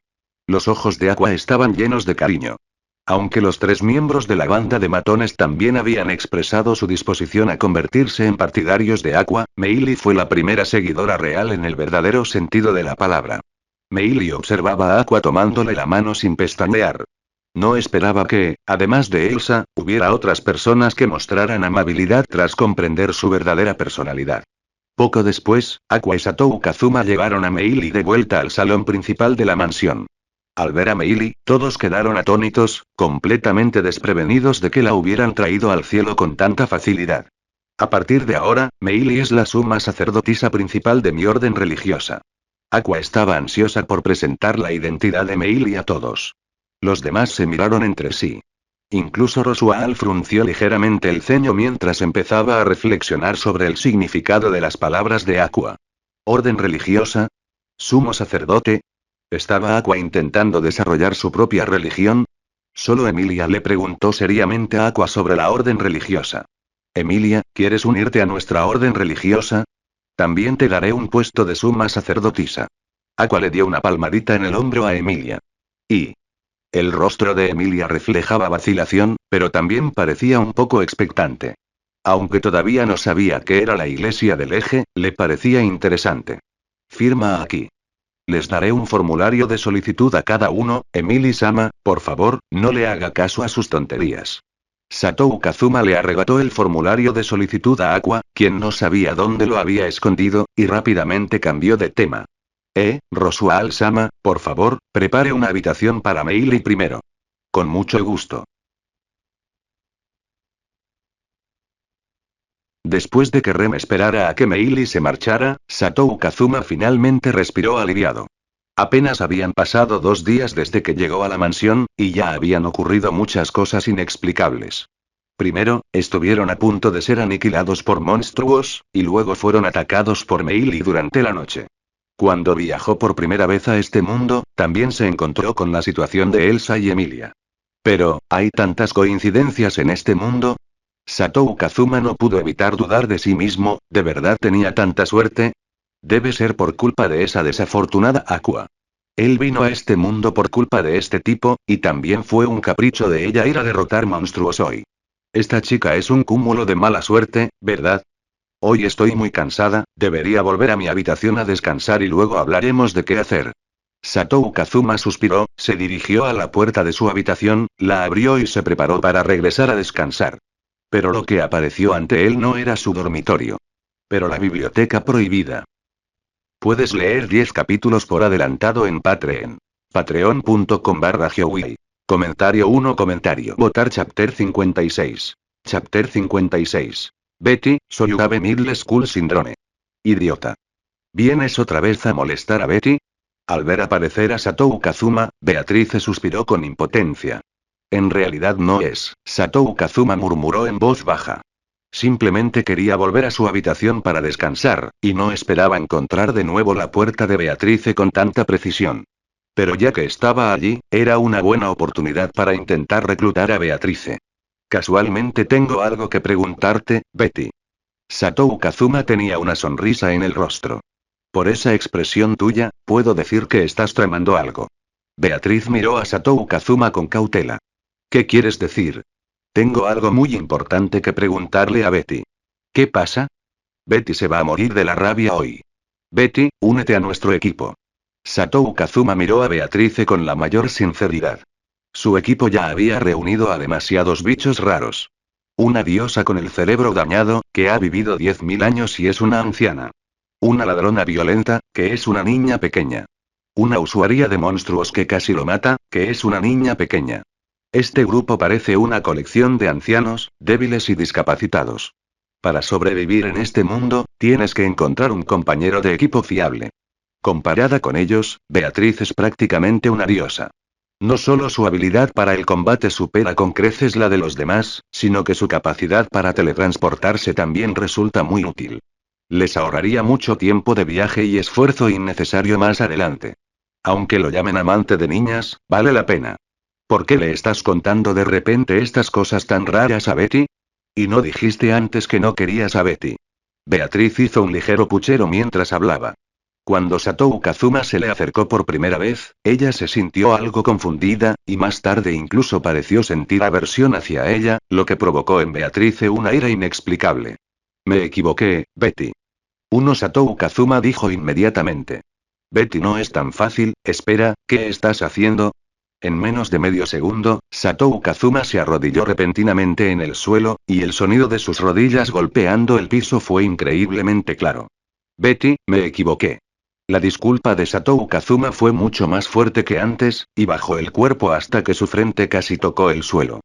Los ojos de Aqua estaban llenos de cariño. Aunque los 3 miembros de la banda de matones también habían expresado su disposición a convertirse en partidarios de Aqua, Meili fue la primera seguidora real en el verdadero sentido de la palabra. Meili observaba a Aqua tomándole la mano sin pestañear. No esperaba que, además de Elsa, hubiera otras personas que mostraran amabilidad tras comprender su verdadera personalidad. Poco después, Aqua y Satou Kazuma llevaron a Meili de vuelta al salón principal de la mansión. Al ver a Meili, todos quedaron atónitos, completamente desprevenidos de que la hubieran traído al cielo con tanta facilidad. A partir de ahora, Meili es la suma sacerdotisa principal de mi orden religiosa. Aqua estaba ansiosa por presentar la identidad de Meili a todos. Los demás se miraron entre sí. Incluso Rosual frunció ligeramente el ceño mientras empezaba a reflexionar sobre el significado de las palabras de Aqua. ¿Orden religiosa? ¿Sumo sacerdote? ¿Estaba Aqua intentando desarrollar su propia religión? Solo Emilia le preguntó seriamente a Aqua sobre la orden religiosa. Emilia, ¿quieres unirte a nuestra orden religiosa? También te daré un puesto de suma sacerdotisa. Aqua le dio una palmadita en el hombro a Emilia. Y el rostro de Emilia reflejaba vacilación, pero también parecía un poco expectante. Aunque todavía no sabía qué era la iglesia del eje, le parecía interesante. Firma aquí. Les daré un formulario de solicitud a cada uno. Emily-sama, por favor, no le haga caso a sus tonterías. Satou Kazuma le arrebató el formulario de solicitud a Aqua, quien no sabía dónde lo había escondido, y rápidamente cambió de tema. Rosual-sama, por favor, prepare una habitación para Meili primero. Con mucho gusto. Después de que Rem esperara a que Meili se marchara, Satou Kazuma finalmente respiró aliviado. Apenas habían pasado 2 días desde que llegó a la mansión, y ya habían ocurrido muchas cosas inexplicables. Primero, estuvieron a punto de ser aniquilados por monstruos, y luego fueron atacados por Meili durante la noche. Cuando viajó por primera vez a este mundo, también se encontró con la situación de Elsa y Emilia. Pero, ¿hay tantas coincidencias en este mundo? Satou Kazuma no pudo evitar dudar de sí mismo, ¿de verdad tenía tanta suerte? Debe ser por culpa de esa desafortunada Aqua. Él vino a este mundo por culpa de este tipo, y también fue un capricho de ella ir a derrotar monstruos hoy. Esta chica es un cúmulo de mala suerte, ¿verdad? Hoy estoy muy cansada, debería volver a mi habitación a descansar y luego hablaremos de qué hacer. Satou Kazuma suspiró, se dirigió a la puerta de su habitación, la abrió y se preparó para regresar a descansar. Pero lo que apareció ante él no era su dormitorio. Pero la biblioteca prohibida. Puedes leer 10 capítulos por adelantado en Patreon. Patreon.com/Geowei. Comentario 1. Votar Chapter 56. Chapter 56. Betty, soy Ugave Middle School Syndrome. Idiota. ¿Vienes otra vez a molestar a Betty? Al ver aparecer a Satou Kazuma, Beatrice suspiró con impotencia. En realidad no es, Satou Kazuma murmuró en voz baja. Simplemente quería volver a su habitación para descansar, y no esperaba encontrar de nuevo la puerta de Beatrice con tanta precisión. Pero ya que estaba allí, era una buena oportunidad para intentar reclutar a Beatrice. Casualmente tengo algo que preguntarte, Betty. Satou Kazuma tenía una sonrisa en el rostro. Por esa expresión tuya, puedo decir que estás tramando algo. Beatriz miró a Satou Kazuma con cautela. ¿Qué quieres decir? Tengo algo muy importante que preguntarle a Betty. ¿Qué pasa? Betty se va a morir de la rabia hoy. Betty, únete a nuestro equipo. Satou Kazuma miró a Beatrice con la mayor sinceridad. Su equipo ya había reunido a demasiados bichos raros. Una diosa con el cerebro dañado, que ha vivido 10.000 años y es una anciana. Una ladrona violenta, que es una niña pequeña. Una usuaria de monstruos que casi lo mata, que es una niña pequeña. Este grupo parece una colección de ancianos, débiles y discapacitados. Para sobrevivir en este mundo, tienes que encontrar un compañero de equipo fiable. Comparada con ellos, Beatriz es prácticamente una diosa. No solo su habilidad para el combate supera con creces la de los demás, sino que su capacidad para teletransportarse también resulta muy útil. Les ahorraría mucho tiempo de viaje y esfuerzo innecesario más adelante. Aunque lo llamen amante de niñas, vale la pena. ¿Por qué le estás contando de repente estas cosas tan raras a Betty? ¿Y no dijiste antes que no querías a Betty? Beatriz hizo un ligero puchero mientras hablaba. Cuando Satou Kazuma se le acercó por primera vez, ella se sintió algo confundida, y más tarde incluso pareció sentir aversión hacia ella, lo que provocó en Beatrice una ira inexplicable. Me equivoqué, Betty. Satou Kazuma dijo inmediatamente. Betty no es tan fácil, espera, ¿qué estás haciendo? En menos de medio segundo, Satou Kazuma se arrodilló repentinamente en el suelo, y el sonido de sus rodillas golpeando el piso fue increíblemente claro. Betty, me equivoqué. La disculpa de Satou Kazuma fue mucho más fuerte que antes, y bajó el cuerpo hasta que su frente casi tocó el suelo.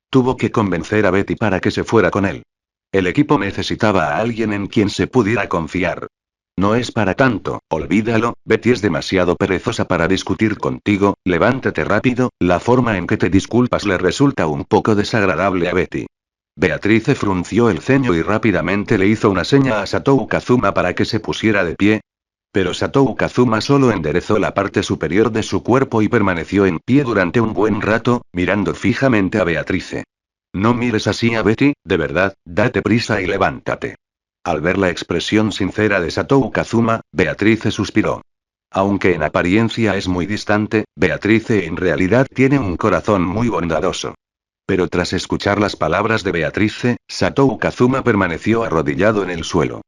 Tuvo que convencer a Betty para que se fuera con él. El equipo necesitaba a alguien en quien se pudiera confiar. No es para tanto, olvídalo, Betty es demasiado perezosa para discutir contigo, levántate rápido, la forma en que te disculpas le resulta un poco desagradable a Betty. Beatrice frunció el ceño y rápidamente le hizo una seña a Satou Kazuma para que se pusiera de pie. Pero Satou Kazuma solo enderezó la parte superior de su cuerpo y permaneció en pie durante un buen rato, mirando fijamente a Beatrice. No mires así a Betty, de verdad, date prisa y levántate. Al ver la expresión sincera de Satou Kazuma, Beatrice suspiró. Aunque en apariencia es muy distante, Beatrice en realidad tiene un corazón muy bondadoso. Pero tras escuchar las palabras de Beatrice, Satou Kazuma permaneció arrodillado en el suelo.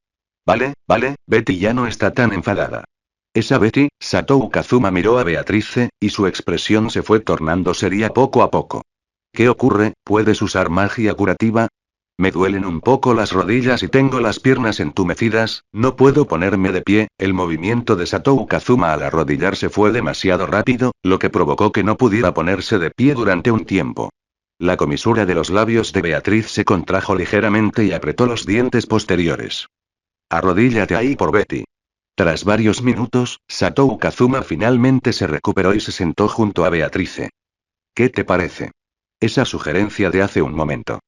Vale, Betty ya no está tan enfadada. Esa Betty, Satou Kazuma miró a Beatrice, y su expresión se fue tornando seria poco a poco. ¿Qué ocurre? ¿Puedes usar magia curativa? Me duelen un poco las rodillas y tengo las piernas entumecidas, no puedo ponerme de pie. El movimiento de Satou Kazuma al arrodillarse fue demasiado rápido, lo que provocó que no pudiera ponerse de pie durante un tiempo. La comisura de los labios de Beatriz se contrajo ligeramente y apretó los dientes posteriores. Arrodíllate ahí por Betty. Tras varios minutos, Satou Kazuma finalmente se recuperó y se sentó junto a Beatrice. ¿Qué te parece? Esa sugerencia de hace un momento.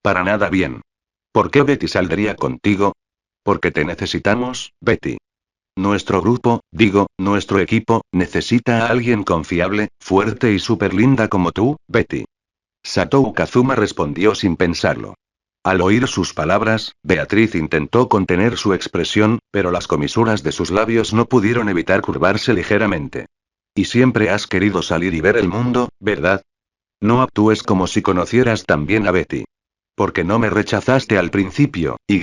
Para nada bien. ¿Por qué Betty saldría contigo? Porque te necesitamos, Betty. Nuestro grupo, nuestro equipo, necesita a alguien confiable, fuerte y súper linda como tú, Betty. Satou Kazuma respondió sin pensarlo. Al oír sus palabras, Beatriz intentó contener su expresión, pero las comisuras de sus labios no pudieron evitar curvarse ligeramente. Y siempre has querido salir y ver el mundo, ¿verdad? No actúes como si conocieras tan bien a Betty. Porque no me rechazaste al principio, Y.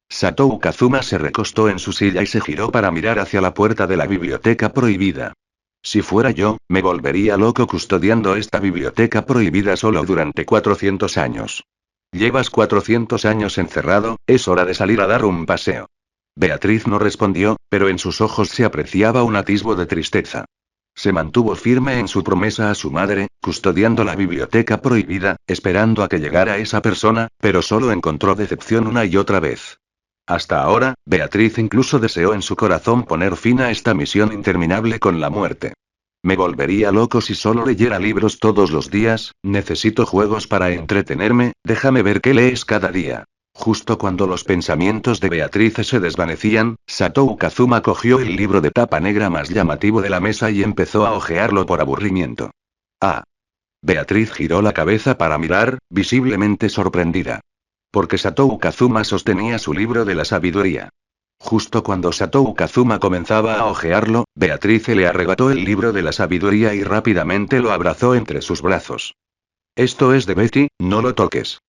Satou Kazuma se recostó en su silla y se giró para mirar hacia la puerta de la biblioteca prohibida. Si fuera yo, me volvería loco custodiando esta biblioteca prohibida solo durante 400 años. Llevas 400 años encerrado, es hora de salir a dar un paseo. Beatriz no respondió, pero en sus ojos se apreciaba un atisbo de tristeza. Se mantuvo firme en su promesa a su madre, custodiando la biblioteca prohibida, esperando a que llegara esa persona, pero solo encontró decepción una y otra vez. Hasta ahora, Beatriz incluso deseó en su corazón poner fin a esta misión interminable con la muerte. Me volvería loco si solo leyera libros todos los días, necesito juegos para entretenerme, déjame ver qué lees cada día. Justo cuando los pensamientos de Beatriz se desvanecían, Satou Kazuma cogió el libro de tapa negra más llamativo de la mesa y empezó a hojearlo por aburrimiento. Ah. Beatriz giró la cabeza para mirar, visiblemente sorprendida. Porque Satou Kazuma sostenía su libro de la sabiduría. Justo cuando Satou Kazuma comenzaba a hojearlo, Beatriz le arrebató el libro de la sabiduría y rápidamente lo abrazó entre sus brazos. Esto es de Betty, no lo toques.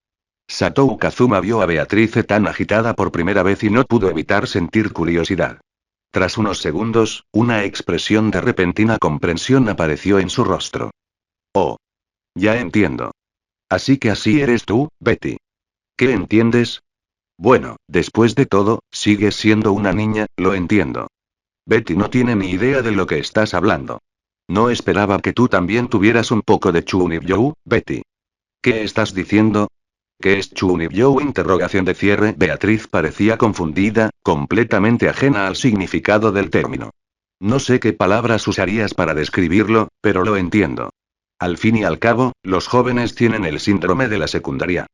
Satou Kazuma vio a Beatrice tan agitada por primera vez y no pudo evitar sentir curiosidad. Tras unos segundos, una expresión de repentina comprensión apareció en su rostro. Oh. Ya entiendo. Así que así eres tú, Betty. ¿Qué entiendes? Bueno, después de todo, sigues siendo una niña, lo entiendo. Betty no tiene ni idea de lo que estás hablando. No esperaba que tú también tuvieras un poco de Chunibyo, Betty. ¿Qué estás diciendo? ¿Qué es Chunibyo? Interrogación de cierre. Beatriz parecía confundida, completamente ajena al significado del término. No sé qué palabras usarías para describirlo, pero lo entiendo. Al fin y al cabo, los jóvenes tienen el síndrome de la secundaria.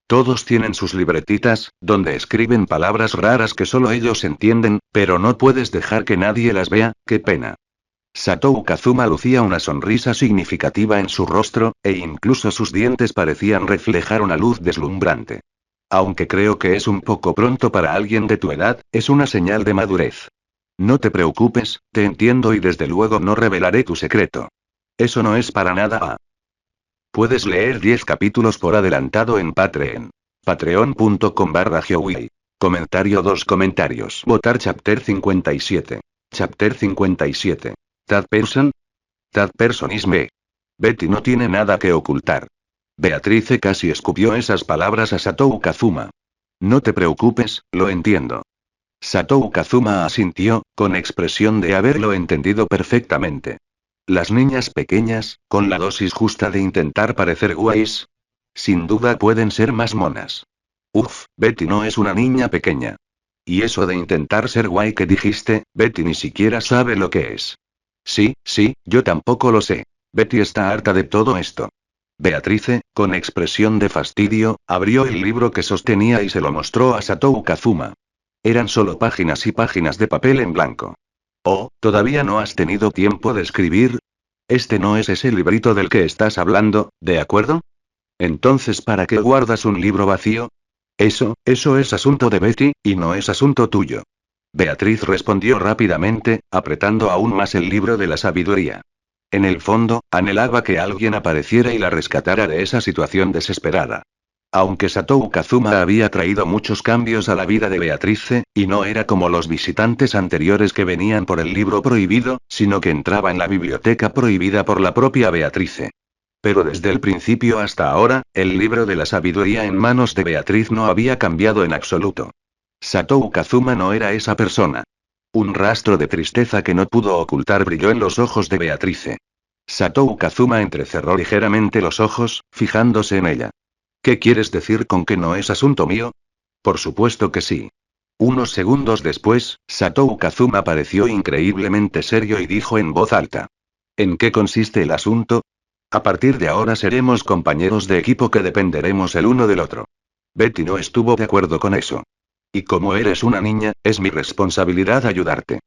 Todos tienen sus libretitas, donde escriben palabras raras que solo ellos entienden, pero no puedes dejar que nadie las vea, qué pena. Satou Kazuma lucía una sonrisa significativa en su rostro, e incluso sus dientes parecían reflejar una luz deslumbrante. Aunque creo que es un poco pronto para alguien de tu edad, es una señal de madurez. No te preocupes, te entiendo y desde luego no revelaré tu secreto. Eso no es para nada. Puedes leer 10 capítulos por adelantado en Patreon. Patreon.com/Geowei. Comentario 2 comentarios. Votar Chapter 57. Chapter 57. That person? That person is me. Betty no tiene nada que ocultar. Beatrice casi escupió esas palabras a Satou Kazuma. No te preocupes, lo entiendo. Satou Kazuma asintió, con expresión de haberlo entendido perfectamente. Las niñas pequeñas, con la dosis justa de intentar parecer guays, sin duda pueden ser más monas. Uf, Betty no es una niña pequeña. Y eso de intentar ser guay que dijiste, Betty ni siquiera sabe lo que es. Sí, yo tampoco lo sé. Betty está harta de todo esto. Beatrice, con expresión de fastidio, abrió el libro que sostenía y se lo mostró a Satou Kazuma. Eran solo páginas y páginas de papel en blanco. Oh, ¿todavía no has tenido tiempo de escribir? Este no es ese librito del que estás hablando, ¿de acuerdo? Entonces, ¿para qué guardas un libro vacío? Eso es asunto de Betty, y no es asunto tuyo. Beatriz respondió rápidamente, apretando aún más el libro de la sabiduría. En el fondo, anhelaba que alguien apareciera y la rescatara de esa situación desesperada. Aunque Satou Kazuma había traído muchos cambios a la vida de Beatrice, y no era como los visitantes anteriores que venían por el libro prohibido, sino que entraba en la biblioteca prohibida por la propia Beatrice. Pero desde el principio hasta ahora, el libro de la sabiduría en manos de Beatriz no había cambiado en absoluto. Satou Kazuma no era esa persona. Un rastro de tristeza que no pudo ocultar brilló en los ojos de Beatrice. Satou Kazuma entrecerró ligeramente los ojos, fijándose en ella. ¿Qué quieres decir con que no es asunto mío? Por supuesto que sí. Unos segundos después, Satou Kazuma pareció increíblemente serio y dijo en voz alta. ¿En qué consiste el asunto? A partir de ahora seremos compañeros de equipo que dependeremos el uno del otro. Betty no estuvo de acuerdo con eso. Y como eres una niña, es mi responsabilidad ayudarte.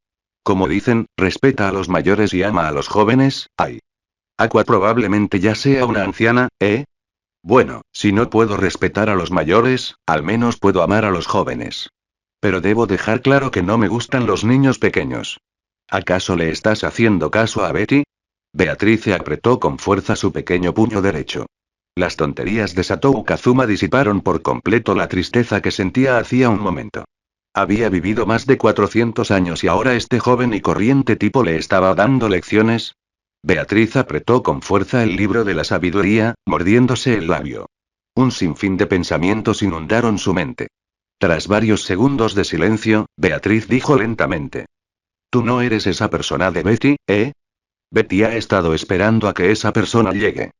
Como dicen, respeta a los mayores y ama a los jóvenes. Ay. Aqua probablemente ya sea una anciana, ¿eh? Bueno, si no puedo respetar a los mayores, al menos puedo amar a los jóvenes. Pero debo dejar claro que no me gustan los niños pequeños. ¿Acaso le estás haciendo caso a Betty? Beatrice apretó con fuerza su pequeño puño derecho. Las tonterías de Satou Kazuma disiparon por completo la tristeza que sentía hacía un momento. Había vivido más de 400 años y ahora este joven y corriente tipo le estaba dando lecciones. Beatriz apretó con fuerza el libro de la sabiduría, mordiéndose el labio. Un sinfín de pensamientos inundaron su mente. Tras varios segundos de silencio, Beatriz dijo lentamente. Tú no eres esa persona de Betty, ¿eh? Betty ha estado esperando a que esa persona llegue.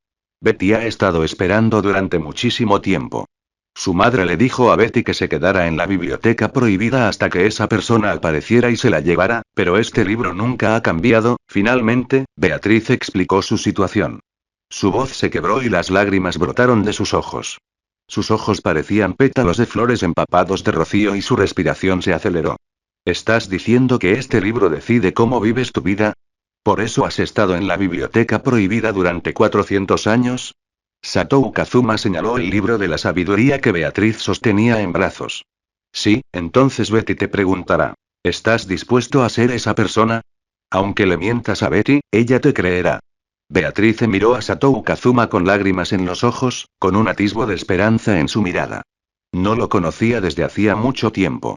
Betty ha estado esperando durante muchísimo tiempo. Su madre le dijo a Betty que se quedara en la biblioteca prohibida hasta que esa persona apareciera y se la llevara, pero este libro nunca ha cambiado. Finalmente, Beatriz explicó su situación. Su voz se quebró y las lágrimas brotaron de sus ojos. Sus ojos parecían pétalos de flores empapados de rocío y su respiración se aceleró. ¿Estás diciendo que este libro decide cómo vives tu vida? ¿Por eso has estado en la biblioteca prohibida durante 400 años? Satou Kazuma señaló el libro de la sabiduría que Beatriz sostenía en brazos. Sí, entonces Betty te preguntará. ¿Estás dispuesto a ser esa persona? Aunque le mientas a Betty, ella te creerá. Beatrice miró a Satou Kazuma con lágrimas en los ojos, con un atisbo de esperanza en su mirada. No lo conocía desde hacía mucho tiempo.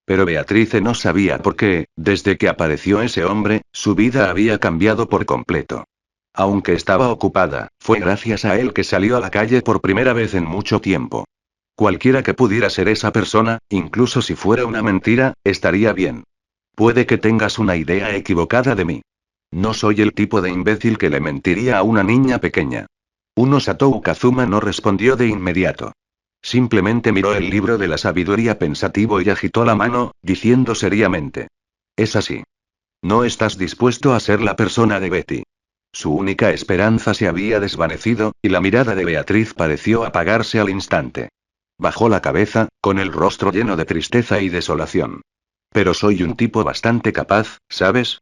Pero Beatrice no sabía por qué, desde que apareció ese hombre, su vida había cambiado por completo. Aunque estaba ocupada, fue gracias a él que salió a la calle por primera vez en mucho tiempo. Cualquiera que pudiera ser esa persona, incluso si fuera una mentira, estaría bien. Puede que tengas una idea equivocada de mí. No soy el tipo de imbécil que le mentiría a una niña pequeña. Satou Kazuma no respondió de inmediato. Simplemente miró el libro de la sabiduría pensativo y agitó la mano, diciendo seriamente. Es así. No estás dispuesto a ser la persona de Betty. Su única esperanza se había desvanecido, y la mirada de Beatriz pareció apagarse al instante. Bajó la cabeza, con el rostro lleno de tristeza y desolación. Pero soy un tipo bastante capaz, ¿sabes?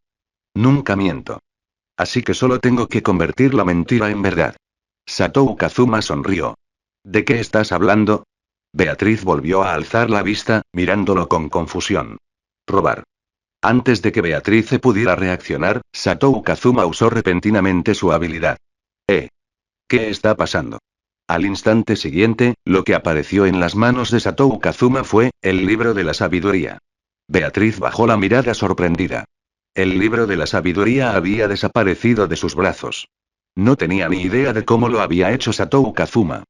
Nunca miento. Así que solo tengo que convertir la mentira en verdad. Satou Kazuma sonrió. ¿De qué estás hablando? Beatriz volvió a alzar la vista, mirándolo con confusión. Robar. Antes de que Beatriz pudiera reaccionar, Satou Kazuma usó repentinamente su habilidad. ¿Qué está pasando? Al instante siguiente, lo que apareció en las manos de Satou Kazuma fue, el libro de la sabiduría. Beatriz bajó la mirada sorprendida. El libro de la sabiduría había desaparecido de sus brazos. No tenía ni idea de cómo lo había hecho Satou Kazuma.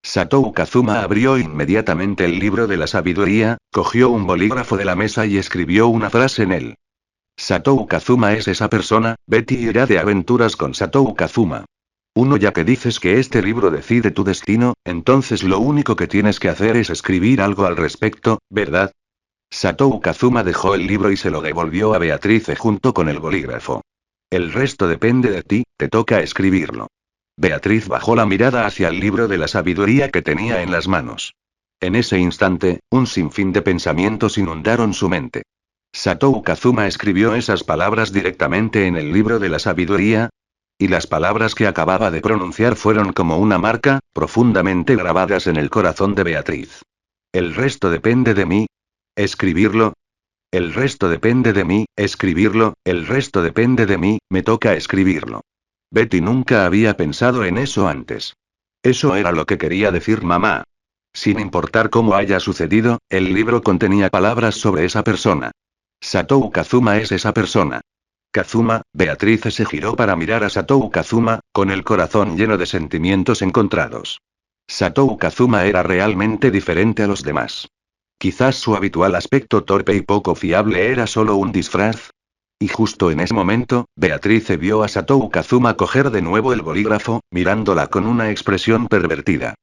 Satou Kazuma abrió inmediatamente el libro de la sabiduría, cogió un bolígrafo de la mesa y escribió una frase en él. Satou Kazuma es esa persona, Betty irá de aventuras con Satou Kazuma. Ya que dices que este libro decide tu destino, entonces lo único que tienes que hacer es escribir algo al respecto, ¿verdad? Satou Kazuma dejó el libro y se lo devolvió a Beatrice junto con el bolígrafo. El resto depende de ti, te toca escribirlo. Beatriz bajó la mirada hacia el libro de la sabiduría que tenía en las manos. En ese instante, un sinfín de pensamientos inundaron su mente. Satou Kazuma escribió esas palabras directamente en el libro de la sabiduría, y las palabras que acababa de pronunciar fueron como una marca, profundamente grabadas en el corazón de Beatriz. El resto depende de mí. ¿Escribirlo? El resto depende de mí, escribirlo, el resto depende de mí, me toca escribirlo. Betty nunca había pensado en eso antes. Eso era lo que quería decir mamá. Sin importar cómo haya sucedido, el libro contenía palabras sobre esa persona. Satou Kazuma es esa persona. Kazuma, Beatriz se giró para mirar a Satou Kazuma, con el corazón lleno de sentimientos encontrados. Satou Kazuma era realmente diferente a los demás. Quizás su habitual aspecto torpe y poco fiable era solo un disfraz. Y justo en ese momento, Beatriz vio a Satou Kazuma coger de nuevo el bolígrafo, mirándola con una expresión pervertida.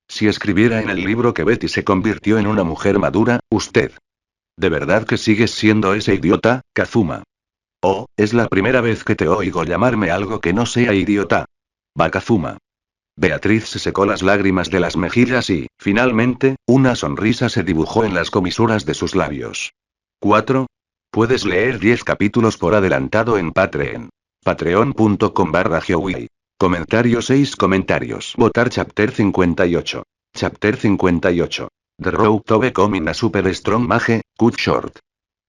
Si escribiera en el libro que Betty se convirtió en una mujer madura, usted. ¿De verdad que sigues siendo ese idiota, Kazuma? Oh, es la primera vez que te oigo llamarme algo que no sea idiota. Va Kazuma. Beatriz se secó las lágrimas de las mejillas y, finalmente, una sonrisa se dibujó en las comisuras de sus labios. 4. Puedes leer 10 capítulos por adelantado en Patreon. Patreon.com/Geoway. Comentario 6 comentarios. Votar Chapter 58. Chapter 58. The Road to Becoming a Super Strong Mage, Cut Short.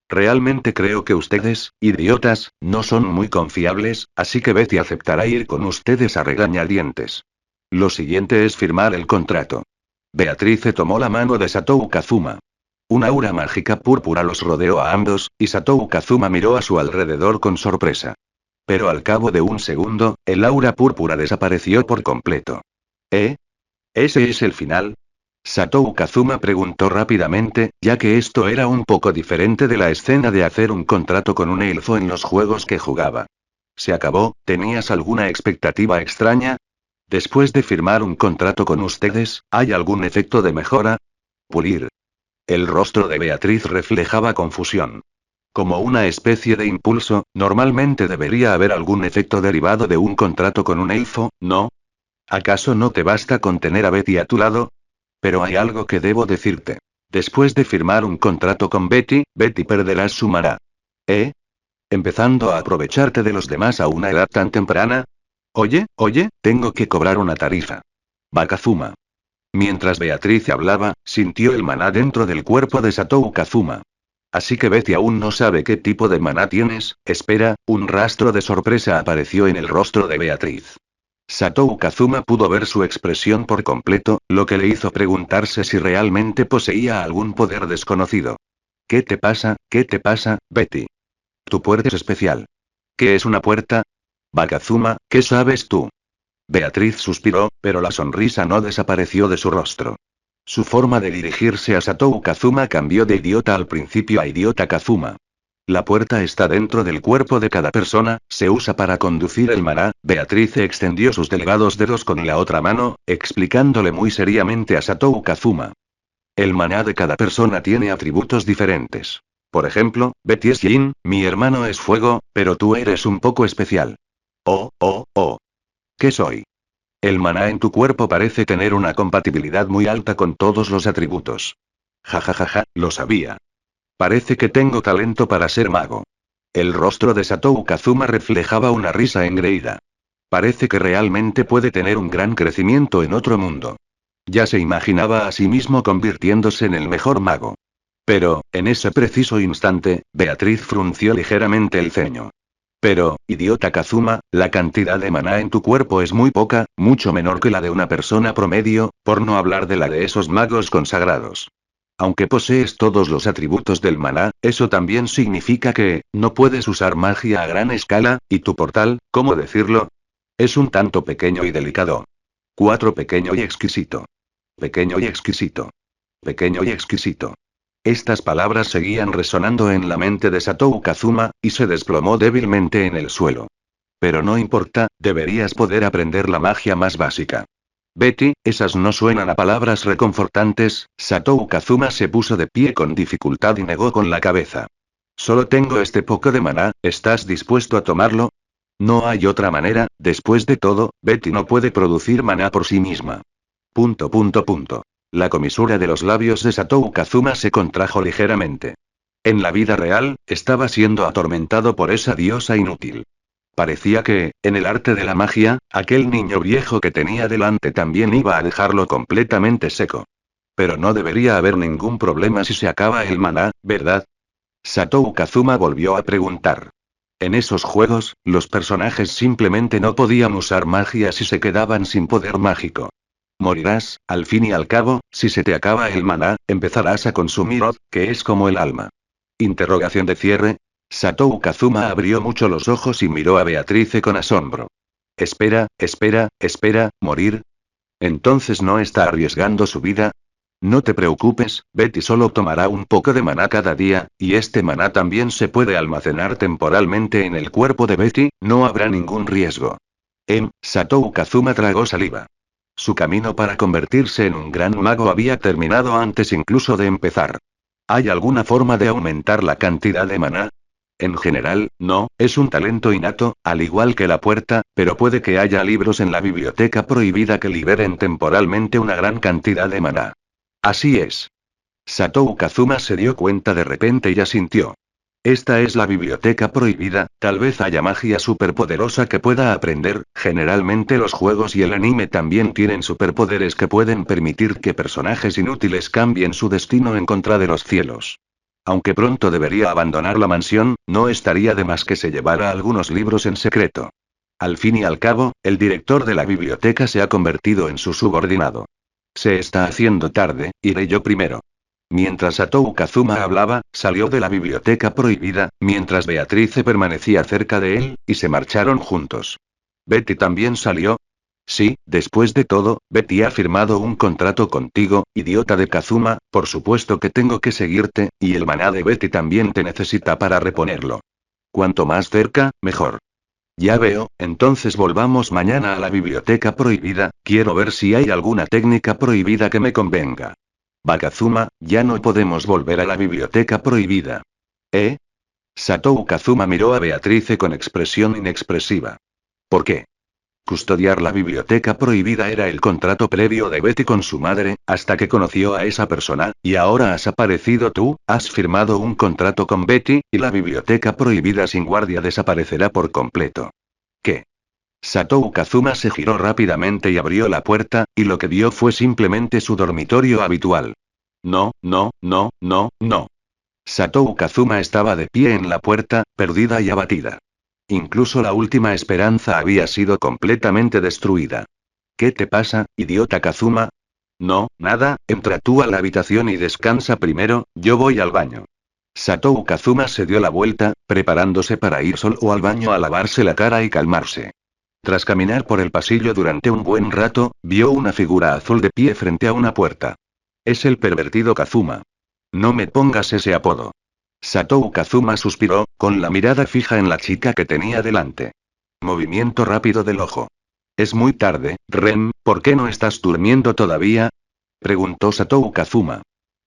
Realmente creo que ustedes, idiotas, no son muy confiables, así que Betty aceptará ir con ustedes a regañadientes. Lo siguiente es firmar el contrato. Beatrice tomó la mano de Satou Kazuma. Un aura mágica púrpura los rodeó a ambos, y Satou Kazuma miró a su alrededor con sorpresa. Pero al cabo de un segundo, el aura púrpura desapareció por completo. ¿Ese es el final? Satou Kazuma preguntó rápidamente, ya que esto era un poco diferente de la escena de hacer un contrato con un elfo en los juegos que jugaba. ¿Se acabó? ¿Tenías alguna expectativa extraña? Después de firmar un contrato con ustedes, ¿hay algún efecto de mejora? Pulir. El rostro de Beatriz reflejaba confusión. Como una especie de impulso, normalmente debería haber algún efecto derivado de un contrato con un elfo, ¿no? ¿Acaso no te basta con tener a Betty a tu lado? Pero hay algo que debo decirte. Después de firmar un contrato con Betty, Betty perderá su Mara. ¿Empezando a aprovecharte de los demás a una edad tan temprana? Oye, tengo que cobrar una tarifa. Va Kazuma. Mientras Beatriz hablaba, sintió el maná dentro del cuerpo de Satou Kazuma. Así que Betty aún no sabe qué tipo de maná tienes. Espera, un rastro de sorpresa apareció en el rostro de Beatriz. Satou Kazuma pudo ver su expresión por completo, lo que le hizo preguntarse si realmente poseía algún poder desconocido. ¿Qué te pasa, Betty? Tu puerta es especial. ¿Qué es una puerta? Bakazuma, ¿qué sabes tú? Beatriz suspiró, pero la sonrisa no desapareció de su rostro. Su forma de dirigirse a Satou Kazuma cambió de idiota al principio a idiota Kazuma. La puerta está dentro del cuerpo de cada persona, se usa para conducir el maná. Beatriz extendió sus delgados dedos con la otra mano, explicándole muy seriamente a Satou Kazuma. El maná de cada persona tiene atributos diferentes. Por ejemplo, Betty es Yin, mi hermano es fuego, pero tú eres un poco especial. Oh. ¿Qué soy? El maná en tu cuerpo parece tener una compatibilidad muy alta con todos los atributos. Ja, lo sabía. Parece que tengo talento para ser mago. El rostro de Satou Kazuma reflejaba una risa engreída. Parece que realmente puede tener un gran crecimiento en otro mundo. Ya se imaginaba a sí mismo convirtiéndose en el mejor mago. Pero, en ese preciso instante, Beatriz frunció ligeramente el ceño. Pero, idiota Kazuma, la cantidad de maná en tu cuerpo es muy poca, mucho menor que la de una persona promedio, por no hablar de la de esos magos consagrados. Aunque posees todos los atributos del maná, eso también significa que, no puedes usar magia a gran escala, y tu portal, ¿cómo decirlo? Es un tanto pequeño y delicado. 4 pequeño y exquisito. Pequeño y exquisito. Pequeño y exquisito. Estas palabras seguían resonando en la mente de Satou Kazuma, y se desplomó débilmente en el suelo. Pero no importa, deberías poder aprender la magia más básica. Betty, esas no suenan a palabras reconfortantes. Satou Kazuma se puso de pie con dificultad y negó con la cabeza. Solo tengo este poco de maná, ¿estás dispuesto a tomarlo? No hay otra manera, después de todo, Betty no puede producir maná por sí misma. Punto. La comisura de los labios de Satou Kazuma se contrajo ligeramente. En la vida real, estaba siendo atormentado por esa diosa inútil. Parecía que, en el arte de la magia, aquel niño viejo que tenía delante también iba a dejarlo completamente seco. Pero no debería haber ningún problema si se acaba el maná, ¿verdad? Satou Kazuma volvió a preguntar. En esos juegos, los personajes simplemente no podían usar magia si se quedaban sin poder mágico. Morirás, al fin y al cabo, si se te acaba el maná, empezarás a consumir Oz, que es como el alma. Interrogación de cierre. Satou Kazuma abrió mucho los ojos y miró a Beatriz con asombro. Espera, ¿morir? ¿Entonces no está arriesgando su vida? No te preocupes, Betty solo tomará un poco de maná cada día, y este maná también se puede almacenar temporalmente en el cuerpo de Betty, no habrá ningún riesgo. Satou Kazuma tragó saliva. Su camino para convertirse en un gran mago había terminado antes incluso de empezar. ¿Hay alguna forma de aumentar la cantidad de maná? En general, no, es un talento innato, al igual que la puerta, pero puede que haya libros en la biblioteca prohibida que liberen temporalmente una gran cantidad de maná. Así es. Satou Kazuma se dio cuenta de repente y asintió. Esta es la biblioteca prohibida, tal vez haya magia superpoderosa que pueda aprender. Generalmente los juegos y el anime también tienen superpoderes que pueden permitir que personajes inútiles cambien su destino en contra de los cielos. Aunque pronto debería abandonar la mansión, no estaría de más que se llevara algunos libros en secreto. Al fin y al cabo, el director de la biblioteca se ha convertido en su subordinado. Se está haciendo tarde, iré yo primero. Mientras Satou Kazuma hablaba, salió de la biblioteca prohibida, mientras Beatriz permanecía cerca de él, y se marcharon juntos. ¿Betty también salió? Sí, después de todo, Betty ha firmado un contrato contigo, idiota de Kazuma, por supuesto que tengo que seguirte, y el maná de Betty también te necesita para reponerlo. Cuanto más cerca, mejor. Ya veo, entonces volvamos mañana a la biblioteca prohibida, quiero ver si hay alguna técnica prohibida que me convenga. Bakazuma, ya no podemos volver a la biblioteca prohibida. ¿Eh? Satou Kazuma miró a Beatriz con expresión inexpresiva. ¿Por qué? Custodiar la biblioteca prohibida era el contrato previo de Betty con su madre, hasta que conoció a esa persona, y ahora has aparecido tú, has firmado un contrato con Betty, y la biblioteca prohibida sin guardia desaparecerá por completo. ¿Qué? Satou Kazuma se giró rápidamente y abrió la puerta, y lo que vio fue simplemente su dormitorio habitual. No. Satou Kazuma estaba de pie en la puerta, perdida y abatida. Incluso la última esperanza había sido completamente destruida. ¿Qué te pasa, idiota Kazuma? No, nada, entra tú a la habitación y descansa primero, yo voy al baño. Satou Kazuma se dio la vuelta, preparándose para ir solo al baño a lavarse la cara y calmarse. Tras caminar por el pasillo durante un buen rato, vio una figura azul de pie frente a una puerta. Es el pervertido Kazuma. No me pongas ese apodo. Satou Kazuma suspiró, con la mirada fija en la chica que tenía delante. Movimiento rápido del ojo. Es muy tarde, Ren, ¿por qué no estás durmiendo todavía? Preguntó Satou Kazuma.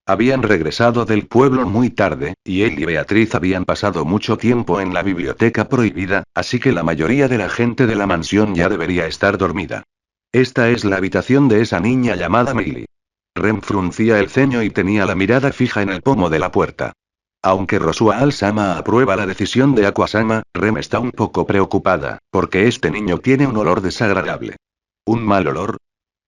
Habían regresado del pueblo muy tarde, y él y Beatriz habían pasado mucho tiempo en la biblioteca prohibida, así que la mayoría de la gente de la mansión ya debería estar dormida. Esta es la habitación de esa niña llamada Meili. Ren fruncía el ceño y tenía la mirada fija en el pomo de la puerta. Aunque Rosua Al-sama aprueba la decisión de Aquasama, Rem está un poco preocupada, porque este niño tiene un olor desagradable. ¿Un mal olor?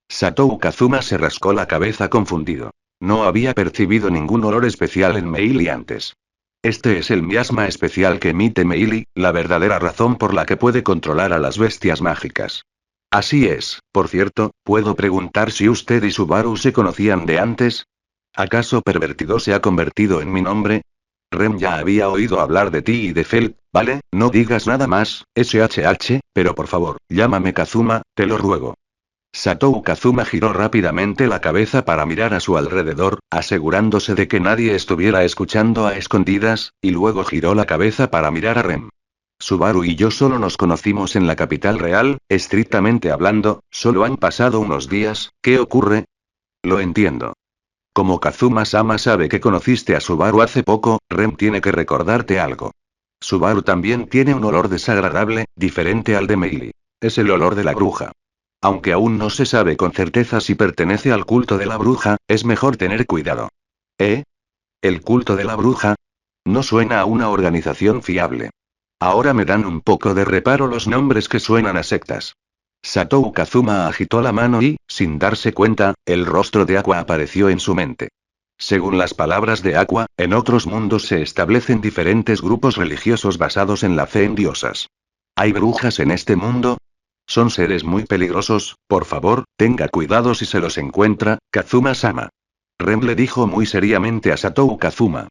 Satou Kazuma se rascó la cabeza confundido. No había percibido ningún olor especial en Meili antes. Este es el miasma especial que emite Meili, la verdadera razón por la que puede controlar a las bestias mágicas. Así es, por cierto, ¿puedo preguntar si usted y Subaru se conocían de antes? ¿Acaso pervertido se ha convertido en mi nombre? Rem ya había oído hablar de ti y de Fel, ¿vale? No digas nada más, SHH, pero por favor, llámame Kazuma, te lo ruego. Satou Kazuma giró rápidamente la cabeza para mirar a su alrededor, asegurándose de que nadie estuviera escuchando a escondidas, y luego giró la cabeza para mirar a Rem. Subaru y yo solo nos conocimos en la capital real, estrictamente hablando, solo han pasado unos días, ¿qué ocurre? Lo entiendo. Como Kazuma-sama sabe que conociste a Subaru hace poco, Rem tiene que recordarte algo. Subaru también tiene un olor desagradable, diferente al de Meili. Es el olor de la bruja. Aunque aún no se sabe con certeza si pertenece al culto de la bruja, es mejor tener cuidado. ¿Eh? ¿El culto de la bruja? No suena a una organización fiable. Ahora me dan un poco de reparo los nombres que suenan a sectas. Satou Kazuma agitó la mano y, sin darse cuenta, el rostro de Aqua apareció en su mente. Según las palabras de Aqua, en otros mundos se establecen diferentes grupos religiosos basados en la fe en diosas. ¿Hay brujas en este mundo? Son seres muy peligrosos, por favor, tenga cuidado si se los encuentra, Kazuma-sama. Rem le dijo muy seriamente a Satou Kazuma.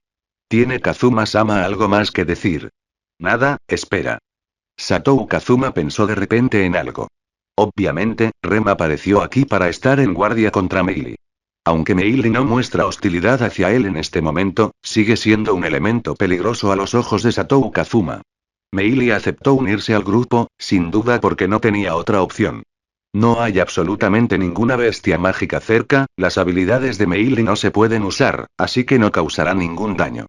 ¿Tiene Kazuma-sama algo más que decir? Nada, espera. Satou Kazuma pensó de repente en algo. Obviamente, Rem apareció aquí para estar en guardia contra Meili. Aunque Meili no muestra hostilidad hacia él en este momento, sigue siendo un elemento peligroso a los ojos de Satou Kazuma. Meili aceptó unirse al grupo, sin duda porque no tenía otra opción. No hay absolutamente ninguna bestia mágica cerca, las habilidades de Meili no se pueden usar, así que no causará ningún daño.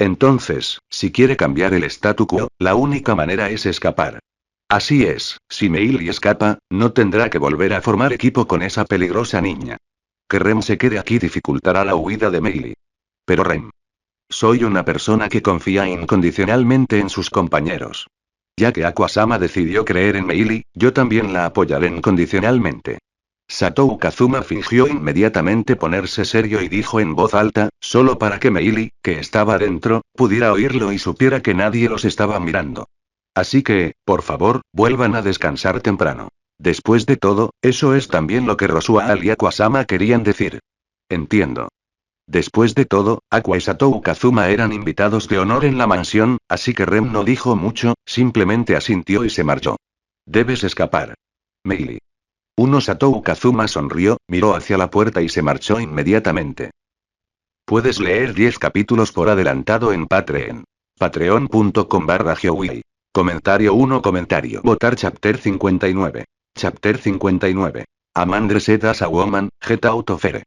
Entonces, si quiere cambiar el statu quo, la única manera es escapar. Así es, si Meili escapa, no tendrá que volver a formar equipo con esa peligrosa niña. Que Rem se quede aquí dificultará la huida de Meili. Pero Rem. Soy una persona que confía incondicionalmente en sus compañeros. Ya que Aquasama decidió creer en Meili, yo también la apoyaré incondicionalmente. Satou Kazuma fingió inmediatamente ponerse serio y dijo en voz alta, solo para que Meili, que estaba dentro, pudiera oírlo y supiera que nadie los estaba mirando. Así que, por favor, vuelvan a descansar temprano. Después de todo, eso es también lo que Rosua y Aquasama querían decir. Entiendo. Después de todo, Aqua y Satou Kazuma eran invitados de honor en la mansión, así que Rem no dijo mucho, simplemente asintió y se marchó. Debes escapar. Meili. Satou Kazuma sonrió, miró hacia la puerta y se marchó inmediatamente. Puedes leer 10 capítulos por adelantado en Patreon. Patreon.com/Hyowei. Comentario 1. Comentario. Votar Chapter 59. Chapter 59. Amandre Set as a Woman, Get Out of Here.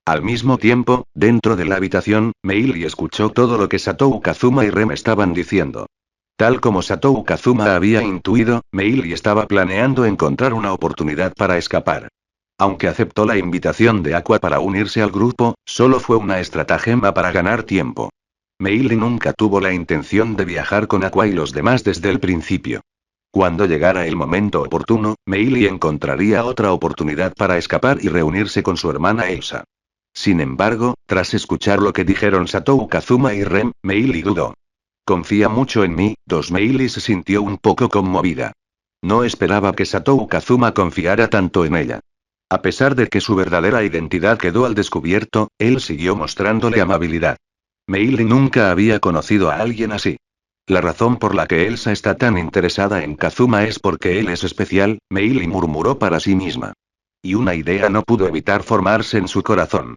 Al mismo tiempo, dentro de la habitación, Meili escuchó todo lo que Satou Kazuma y Rem estaban diciendo. Tal como Satou Kazuma había intuido, Meili estaba planeando encontrar una oportunidad para escapar. Aunque aceptó la invitación de Aqua para unirse al grupo, solo fue una estratagema para ganar tiempo. Meili nunca tuvo la intención de viajar con Aqua y los demás desde el principio. Cuando llegara el momento oportuno, Meili encontraría otra oportunidad para escapar y reunirse con su hermana Elsa. Sin embargo, tras escuchar lo que dijeron Satou Kazuma y Rem, Meili dudó. Confía mucho en mí. Meili se sintió un poco conmovida. No esperaba que Satou Kazuma confiara tanto en ella. A pesar de que su verdadera identidad quedó al descubierto, él siguió mostrándole amabilidad. Meili nunca había conocido a alguien así. La razón por la que Elsa está tan interesada en Kazuma es porque él es especial, Meili murmuró para sí misma. Y una idea no pudo evitar formarse en su corazón.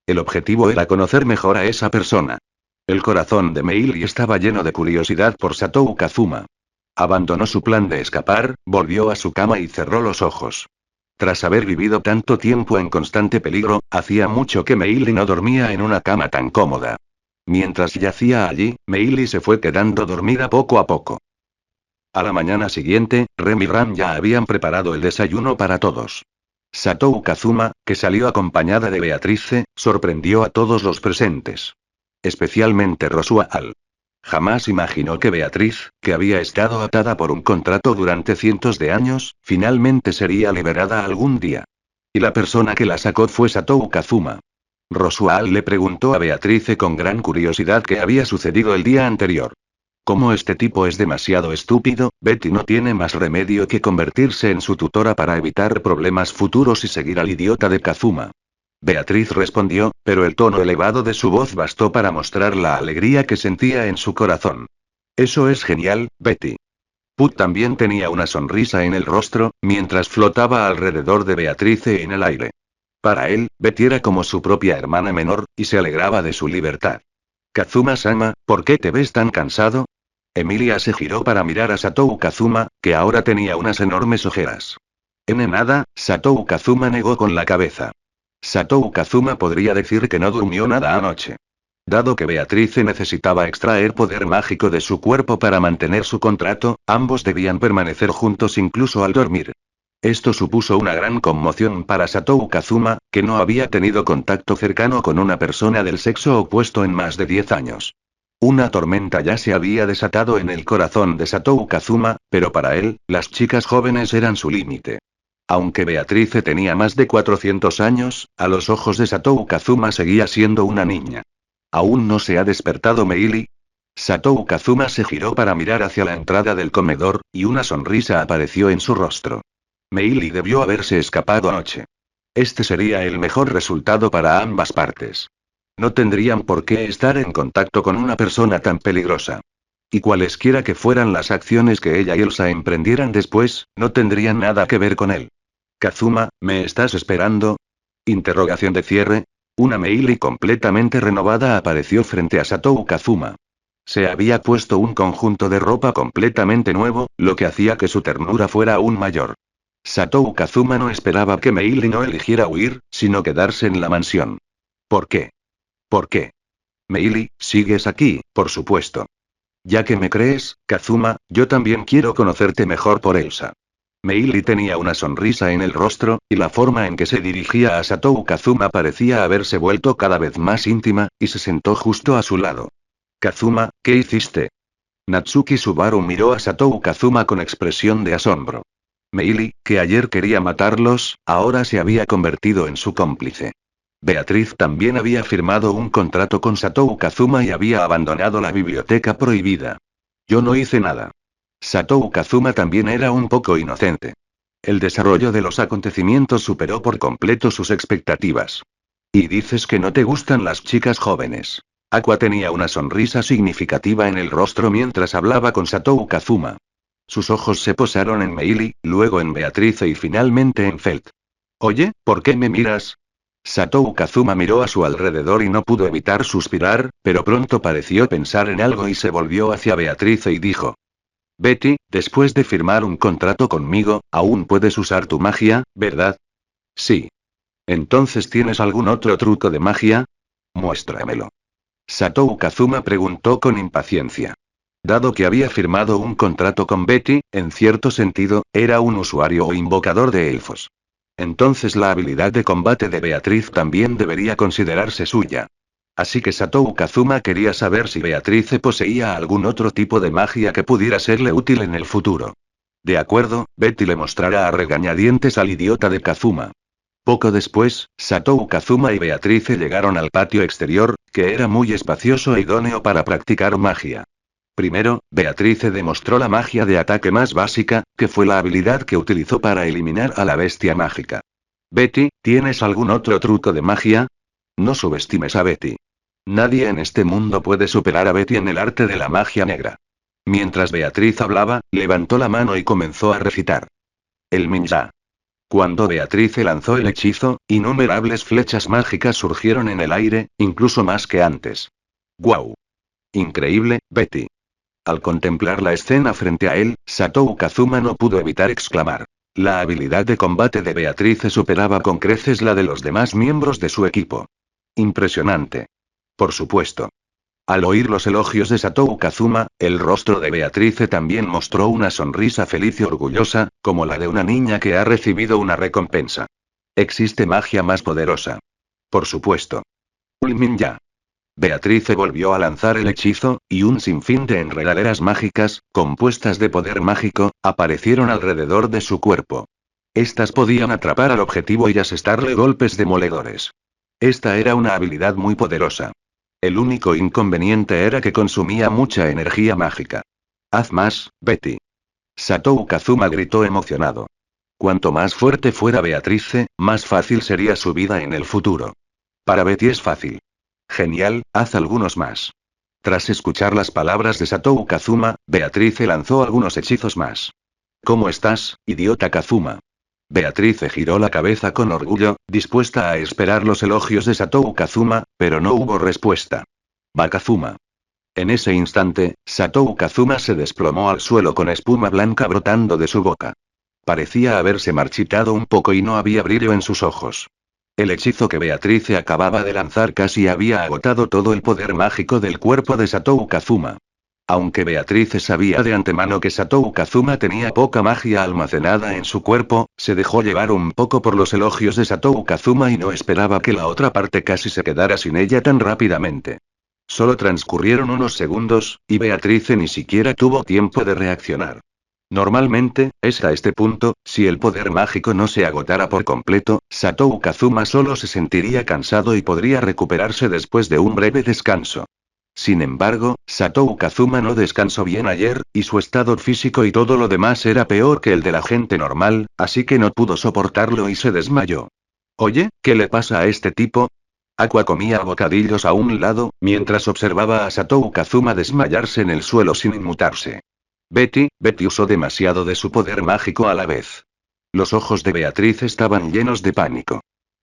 El objetivo era conocer mejor a esa persona. El corazón de Meili estaba lleno de curiosidad por Satou Kazuma. Abandonó su plan de escapar, volvió a su cama y cerró los ojos. Tras haber vivido tanto tiempo en constante peligro, hacía mucho que Meili no dormía en una cama tan cómoda. Mientras yacía allí, Meili se fue quedando dormida poco a poco. A la mañana siguiente, Rem y Ram ya habían preparado el desayuno para todos. Satou Kazuma, que salió acompañada de Beatrice, sorprendió a todos los presentes. Especialmente Rosual. Jamás imaginó que Beatriz, que había estado atada por un contrato durante cientos de años, finalmente sería liberada algún día. Y la persona que la sacó fue Satou Kazuma. Rosual le preguntó a Beatrice con gran curiosidad qué había sucedido el día anterior. Como este tipo es demasiado estúpido, Betty no tiene más remedio que convertirse en su tutora para evitar problemas futuros y seguir al idiota de Kazuma. Beatriz respondió, pero el tono elevado de su voz bastó para mostrar la alegría que sentía en su corazón. Eso es genial, Betty. Put también tenía una sonrisa en el rostro, mientras flotaba alrededor de Beatrice en el aire. Para él, Betty era como su propia hermana menor, y se alegraba de su libertad. Kazuma-sama, ¿por qué te ves tan cansado? Emilia se giró para mirar a Satou Kazuma, que ahora tenía unas enormes ojeras. Nada, Satou Kazuma negó con la cabeza. Satou Kazuma podría decir que no durmió nada anoche. Dado que Beatrice necesitaba extraer poder mágico de su cuerpo para mantener su contrato, ambos debían permanecer juntos incluso al dormir. Esto supuso una gran conmoción para Satou Kazuma, que no había tenido contacto cercano con una persona del sexo opuesto en más de 10 años. Una tormenta ya se había desatado en el corazón de Satou Kazuma, pero para él, las chicas jóvenes eran su límite. Aunque Beatrice tenía más de 400 años, a los ojos de Satou Kazuma seguía siendo una niña. ¿Aún no se ha despertado Meili? Satou Kazuma se giró para mirar hacia la entrada del comedor, y una sonrisa apareció en su rostro. Meili debió haberse escapado anoche. Este sería el mejor resultado para ambas partes. No tendrían por qué estar en contacto con una persona tan peligrosa. Y cualesquiera que fueran las acciones que ella y Elsa emprendieran después, no tendrían nada que ver con él. Kazuma, ¿me estás esperando? Interrogación de cierre. Una Meili completamente renovada apareció frente a Satou Kazuma. Se había puesto un conjunto de ropa completamente nuevo, lo que hacía que su ternura fuera aún mayor. Satou Kazuma no esperaba que Meili no eligiera huir, sino quedarse en la mansión. ¿Por qué? ¿Por qué? Meili, sigues aquí, por supuesto. Ya que me crees, Kazuma, yo también quiero conocerte mejor por Elsa. Meili tenía una sonrisa en el rostro, y la forma en que se dirigía a Satou Kazuma parecía haberse vuelto cada vez más íntima, y se sentó justo a su lado. Kazuma, ¿qué hiciste? Natsuki Subaru miró a Satou Kazuma con expresión de asombro. Meili, que ayer quería matarlos, ahora se había convertido en su cómplice. Beatriz también había firmado un contrato con Satou Kazuma y había abandonado la biblioteca prohibida. Yo no hice nada. Satou Kazuma también era un poco inocente. El desarrollo de los acontecimientos superó por completo sus expectativas. Y dices que no te gustan las chicas jóvenes. Aqua tenía una sonrisa significativa en el rostro mientras hablaba con Satou Kazuma. Sus ojos se posaron en Meili, luego en Beatrice y finalmente en Felt. Oye, ¿por qué me miras? Satou Kazuma miró a su alrededor y no pudo evitar suspirar, pero pronto pareció pensar en algo y se volvió hacia Beatrice y dijo. Betty, después de firmar un contrato conmigo, aún puedes usar tu magia, ¿verdad? Sí. ¿Entonces tienes algún otro truco de magia? Muéstramelo. Satou Kazuma preguntó con impaciencia. Dado que había firmado un contrato con Betty, en cierto sentido, era un usuario o invocador de elfos. Entonces la habilidad de combate de Beatriz también debería considerarse suya. Así que Satou Kazuma quería saber si Beatrice poseía algún otro tipo de magia que pudiera serle útil en el futuro. De acuerdo, Betty le mostrará a regañadientes al idiota de Kazuma. Poco después, Satou Kazuma y Beatrice llegaron al patio exterior, que era muy espacioso e idóneo para practicar magia. Primero, Beatrice demostró la magia de ataque más básica, que fue la habilidad que utilizó para eliminar a la bestia mágica. Betty, ¿tienes algún otro truco de magia? No subestimes a Betty. Nadie en este mundo puede superar a Betty en el arte de la magia negra. Mientras Beatriz hablaba, levantó la mano y comenzó a recitar. El Minja. Cuando Beatrice lanzó el hechizo, innumerables flechas mágicas surgieron en el aire, incluso más que antes. ¡Guau! Increíble, Betty. Al contemplar la escena frente a él, Satou Kazuma no pudo evitar exclamar. La habilidad de combate de Beatrice superaba con creces la de los demás miembros de su equipo. Impresionante. Por supuesto. Al oír los elogios de Satou Kazuma, el rostro de Beatrice también mostró una sonrisa feliz y orgullosa, como la de una niña que ha recibido una recompensa. ¿Existe magia más poderosa? Por supuesto. Ulminja. Beatrice volvió a lanzar el hechizo, y un sinfín de enredaderas mágicas, compuestas de poder mágico, aparecieron alrededor de su cuerpo. Estas podían atrapar al objetivo y asestarle golpes demoledores. Esta era una habilidad muy poderosa. El único inconveniente era que consumía mucha energía mágica. Haz más, Betty. Satou Kazuma gritó emocionado. Cuanto más fuerte fuera Beatrice, más fácil sería su vida en el futuro. Para Betty es fácil. Genial, haz algunos más. Tras escuchar las palabras de Satou Kazuma, Beatrice lanzó algunos hechizos más. ¿Cómo estás, idiota Kazuma? Beatrice giró la cabeza con orgullo, dispuesta a esperar los elogios de Satou Kazuma, pero no hubo respuesta. Va Kazuma. En ese instante, Satou Kazuma se desplomó al suelo con espuma blanca brotando de su boca. Parecía haberse marchitado un poco y no había brillo en sus ojos. El hechizo que Beatrice acababa de lanzar casi había agotado todo el poder mágico del cuerpo de Satou Kazuma. Aunque Beatrice sabía de antemano que Satou Kazuma tenía poca magia almacenada en su cuerpo, se dejó llevar un poco por los elogios de Satou Kazuma y no esperaba que la otra parte casi se quedara sin ella tan rápidamente. Solo transcurrieron unos segundos, y Beatrice ni siquiera tuvo tiempo de reaccionar. Normalmente, a este punto, si el poder mágico no se agotara por completo, Satou Kazuma solo se sentiría cansado y podría recuperarse después de un breve descanso. Sin embargo, Satou Kazuma no descansó bien ayer, y su estado físico y todo lo demás era peor que el de la gente normal, así que no pudo soportarlo y se desmayó. Oye, ¿qué le pasa a este tipo? Aqua comía bocadillos a un lado, mientras observaba a Satou Kazuma desmayarse en el suelo sin inmutarse. Betty usó demasiado de su poder mágico a la vez. Los ojos de Beatriz estaban llenos de pánico.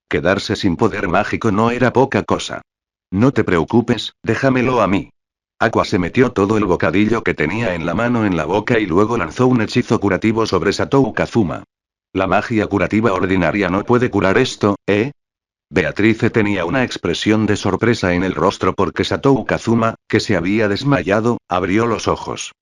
Quedarse sin poder mágico no era poca cosa. No te preocupes, déjamelo a mí. Aqua se metió todo el bocadillo que tenía en la mano en la boca y luego lanzó un hechizo curativo sobre Satou Kazuma. La magia curativa ordinaria no puede curar esto, ¿eh? Beatrice tenía una expresión de sorpresa en el rostro porque Satou Kazuma, que se había desmayado, abrió los ojos.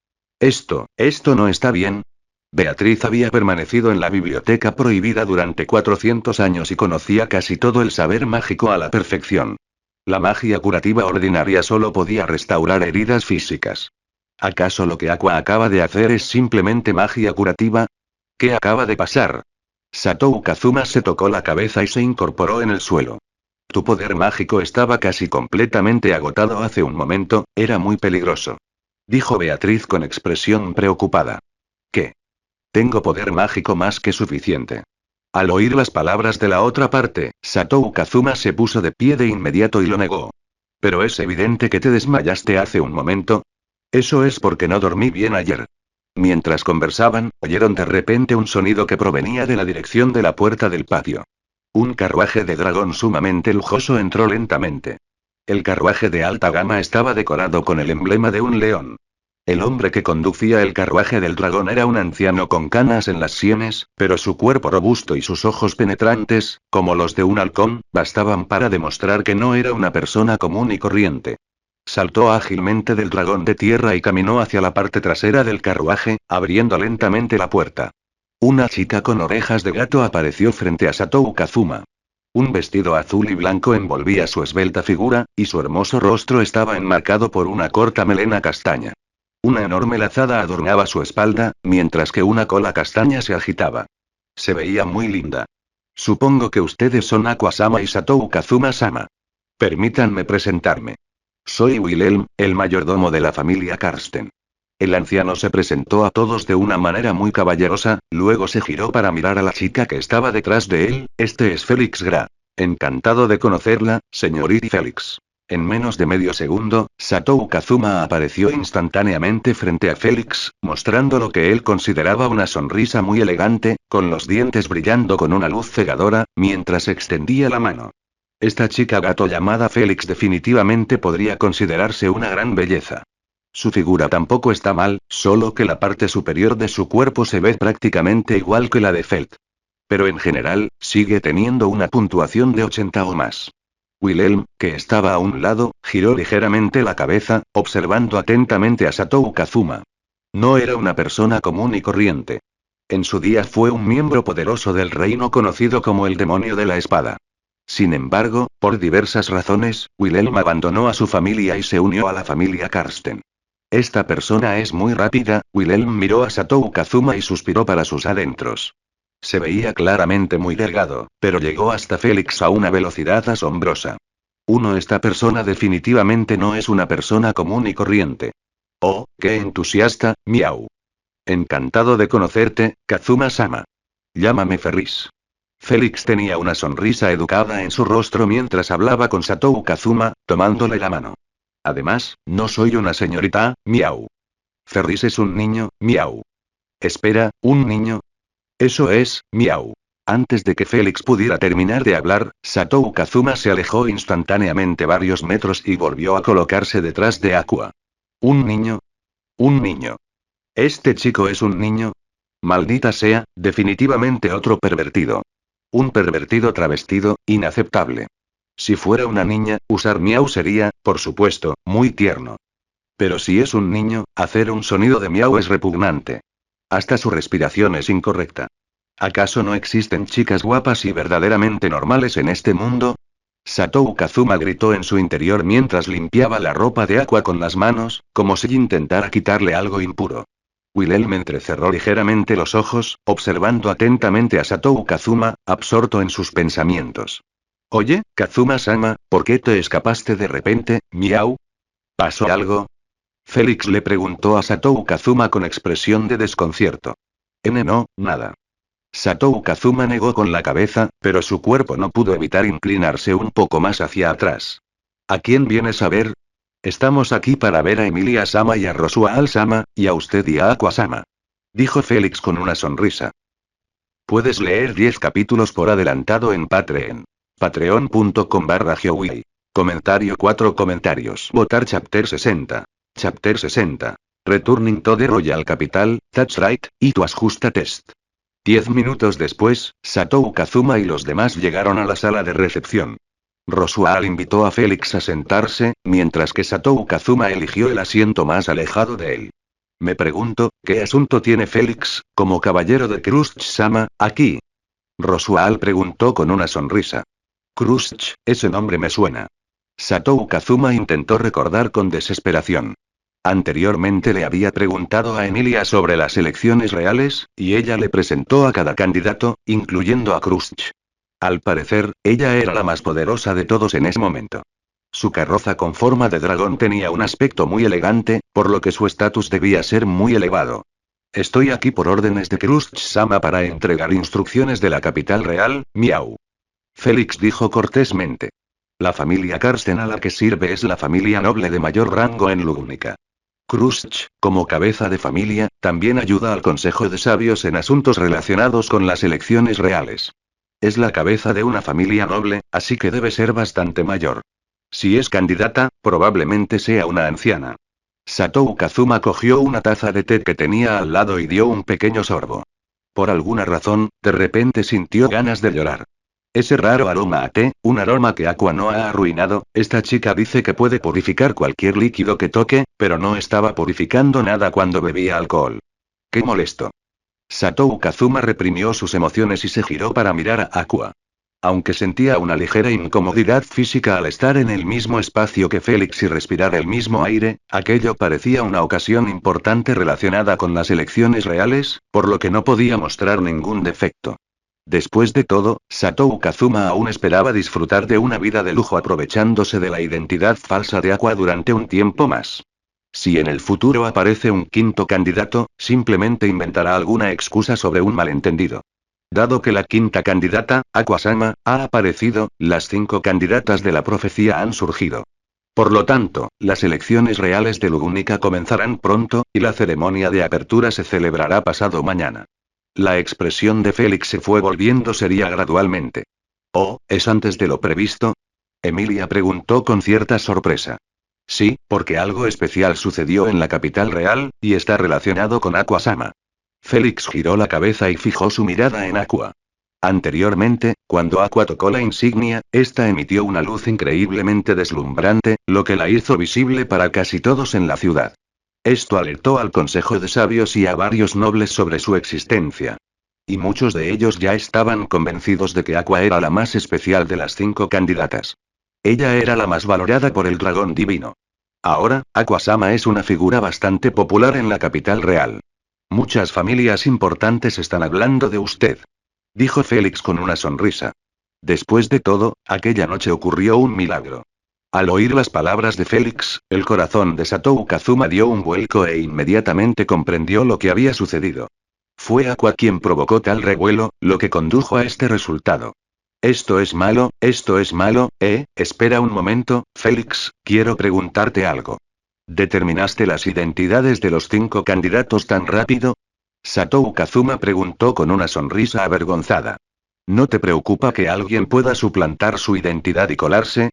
Esto no está bien. Beatriz había permanecido en la biblioteca prohibida durante 400 años y conocía casi todo el saber mágico a la perfección. La magia curativa ordinaria solo podía restaurar heridas físicas. ¿Acaso lo que Aqua acaba de hacer es simplemente magia curativa? ¿Qué acaba de pasar? Satou Kazuma se tocó la cabeza y se incorporó en el suelo. Tu poder mágico estaba casi completamente agotado hace un momento, era muy peligroso. Dijo Beatriz con expresión preocupada. ¿Qué? Tengo poder mágico más que suficiente. Al oír las palabras de la otra parte, Satou Kazuma se puso de pie de inmediato y lo negó. Pero es evidente que te desmayaste hace un momento. Eso es porque no dormí bien ayer. Mientras conversaban, oyeron de repente un sonido que provenía de la dirección de la puerta del patio. Un carruaje de dragón sumamente lujoso entró lentamente. El carruaje de alta gama estaba decorado con el emblema de un león. El hombre que conducía el carruaje del dragón era un anciano con canas en las sienes, pero su cuerpo robusto y sus ojos penetrantes, como los de un halcón, bastaban para demostrar que no era una persona común y corriente. Saltó ágilmente del dragón de tierra y caminó hacia la parte trasera del carruaje, abriendo lentamente la puerta. Una chica con orejas de gato apareció frente a Satou Kazuma. Un vestido azul y blanco envolvía su esbelta figura, y su hermoso rostro estaba enmarcado por una corta melena castaña. Una enorme lazada adornaba su espalda, mientras que una cola castaña se agitaba. Se veía muy linda. Supongo que ustedes son Aqua-sama y Satou Kazuma-sama. Permítanme presentarme. Soy Wilhelm, el mayordomo de la familia Karsten. El anciano se presentó a todos de una manera muy caballerosa, luego se giró para mirar a la chica que estaba detrás de él. Este es Félix Gra. Encantado de conocerla, señorita Félix. En menos de medio segundo, Satou Kazuma apareció instantáneamente frente a Félix, mostrando lo que él consideraba una sonrisa muy elegante, con los dientes brillando con una luz cegadora, mientras extendía la mano. Esta chica gato llamada Félix definitivamente podría considerarse una gran belleza. Su figura tampoco está mal, solo que la parte superior de su cuerpo se ve prácticamente igual que la de Felt. Pero en general, sigue teniendo una puntuación de 80 o más. Wilhelm, que estaba a un lado, giró ligeramente la cabeza, observando atentamente a Satou Kazuma. No era una persona común y corriente. En su día fue un miembro poderoso del reino conocido como el demonio de la espada. Sin embargo, por diversas razones, Wilhelm abandonó a su familia y se unió a la familia Karsten. Esta persona es muy rápida. Wilhelm miró a Satou Kazuma y suspiró para sus adentros. Se veía claramente muy delgado, pero llegó hasta Félix a una velocidad asombrosa. Esta persona definitivamente no es una persona común y corriente. Oh, qué entusiasta, miau. Encantado de conocerte, Kazuma-sama. Llámame Ferris. Félix tenía una sonrisa educada en su rostro mientras hablaba con Satou Kazuma, tomándole la mano. Además, no soy una señorita, miau. Ferris es un niño, miau. Espera, ¿un niño? Eso es, miau. Antes de que Félix pudiera terminar de hablar, Satou Kazuma se alejó instantáneamente varios metros y volvió a colocarse detrás de Aqua. ¿Un niño? ¿Un niño? ¿Este chico es un niño? Maldita sea, definitivamente otro pervertido. Un pervertido travestido, inaceptable. Si fuera una niña, usar miau sería, por supuesto, muy tierno. Pero si es un niño, hacer un sonido de miau es repugnante. Hasta su respiración es incorrecta. ¿Acaso no existen chicas guapas y verdaderamente normales en este mundo? Satou Kazuma gritó en su interior mientras limpiaba la ropa de Aqua con las manos, como si intentara quitarle algo impuro. Wilhelm entrecerró ligeramente los ojos, observando atentamente a Satou Kazuma, absorto en sus pensamientos. Oye, Kazuma-sama, ¿por qué te escapaste de repente, miau? ¿Pasó algo? Félix le preguntó a Satou Kazuma con expresión de desconcierto. No, nada. Satou Kazuma negó con la cabeza, pero su cuerpo no pudo evitar inclinarse un poco más hacia atrás. ¿A quién vienes a ver? Estamos aquí para ver a Emilia-sama y a Rosual-sama, y a usted y a Aqua-sama. Dijo Félix con una sonrisa. Puedes leer 10 capítulos por adelantado en Patreon. Patreon.com/Geowei. Comentario 4 comentarios. Votar Chapter 60. Chapter 60. Returning to the Royal Capital, that's right, it was just a test. 10 minutos después, Satou Kazuma y los demás llegaron a la sala de recepción. Rosual invitó a Félix a sentarse, mientras que Satou Kazuma eligió el asiento más alejado de él. Me pregunto, ¿qué asunto tiene Félix, como caballero de Crush-sama, aquí? Rosual preguntó con una sonrisa. Crush, ese nombre me suena. Satou Kazuma intentó recordar con desesperación. Anteriormente le había preguntado a Emilia sobre las elecciones reales, y ella le presentó a cada candidato, incluyendo a Crush. Al parecer, ella era la más poderosa de todos en ese momento. Su carroza con forma de dragón tenía un aspecto muy elegante, por lo que su estatus debía ser muy elevado. Estoy aquí por órdenes de Crush-sama para entregar instrucciones de la capital real, miau. Félix dijo cortésmente. La familia Karsten a la que sirve es la familia noble de mayor rango en Lugnica. Crush, como cabeza de familia, también ayuda al Consejo de Sabios en asuntos relacionados con las elecciones reales. Es la cabeza de una familia noble, así que debe ser bastante mayor. Si es candidata, probablemente sea una anciana. Satou Kazuma cogió una taza de té que tenía al lado y dio un pequeño sorbo. Por alguna razón, de repente sintió ganas de llorar. Ese raro aroma a té, un aroma que Aqua no ha arruinado. Esta chica dice que puede purificar cualquier líquido que toque, pero no estaba purificando nada cuando bebía alcohol. ¡Qué molesto! Satou Kazuma reprimió sus emociones y se giró para mirar a Aqua. Aunque sentía una ligera incomodidad física al estar en el mismo espacio que Félix y respirar el mismo aire, aquello parecía una ocasión importante relacionada con las elecciones reales, por lo que no podía mostrar ningún defecto. Después de todo, Satou Kazuma aún esperaba disfrutar de una vida de lujo aprovechándose de la identidad falsa de Aqua durante un tiempo más. Si en el futuro aparece un quinto candidato, simplemente inventará alguna excusa sobre un malentendido. Dado que la quinta candidata, Aqua-sama, ha aparecido, las 5 candidatas de la profecía han surgido. Por lo tanto, las elecciones reales de Lugunica comenzarán pronto, y la ceremonia de apertura se celebrará pasado mañana. La expresión de Félix se fue volviendo seria gradualmente. «Oh, ¿es antes de lo previsto?», Emilia preguntó con cierta sorpresa. Sí, porque algo especial sucedió en la capital real, y está relacionado con Aqua-sama. Félix giró la cabeza y fijó su mirada en Aqua. Anteriormente, cuando Aqua tocó la insignia, esta emitió una luz increíblemente deslumbrante, lo que la hizo visible para casi todos en la ciudad. Esto alertó al Consejo de Sabios y a varios nobles sobre su existencia. Y muchos de ellos ya estaban convencidos de que Aqua era la más especial de las 5 candidatas. Ella era la más valorada por el dragón divino. Ahora, Aqua-sama es una figura bastante popular en la capital real. Muchas familias importantes están hablando de usted, dijo Félix con una sonrisa. Después de todo, aquella noche ocurrió un milagro. Al oír las palabras de Félix, el corazón de Satou Kazuma dio un vuelco e inmediatamente comprendió lo que había sucedido. Fue Aqua quien provocó tal revuelo, lo que condujo a este resultado. Esto es malo, espera un momento, Félix, quiero preguntarte algo. ¿Determinaste las identidades de los 5 candidatos tan rápido? Satou Kazuma preguntó con una sonrisa avergonzada. ¿No te preocupa que alguien pueda suplantar su identidad y colarse?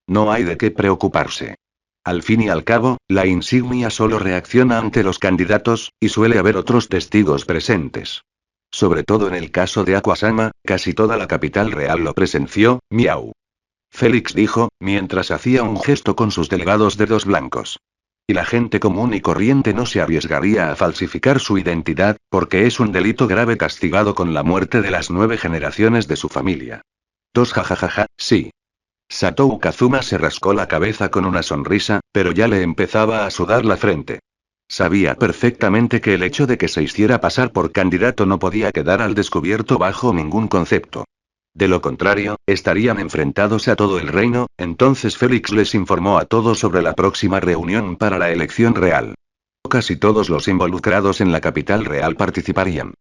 No hay de qué preocuparse. Al fin y al cabo, la insignia solo reacciona ante los candidatos, y suele haber otros testigos presentes. Sobre todo en el caso de Aqua-sama, casi toda la capital real lo presenció, miau. Félix dijo, mientras hacía un gesto con sus delgados dedos blancos. Y la gente común y corriente no se arriesgaría a falsificar su identidad, porque es un delito grave castigado con la muerte de las 9 generaciones de su familia. Jajajaja, sí. Satou Kazuma se rascó la cabeza con una sonrisa, pero ya le empezaba a sudar la frente. Sabía perfectamente que el hecho de que se hiciera pasar por candidato no podía quedar al descubierto bajo ningún concepto. De lo contrario, estarían enfrentados a todo el reino, entonces Félix les informó a todos sobre la próxima reunión para la elección real. Casi todos los involucrados en la capital real participarían.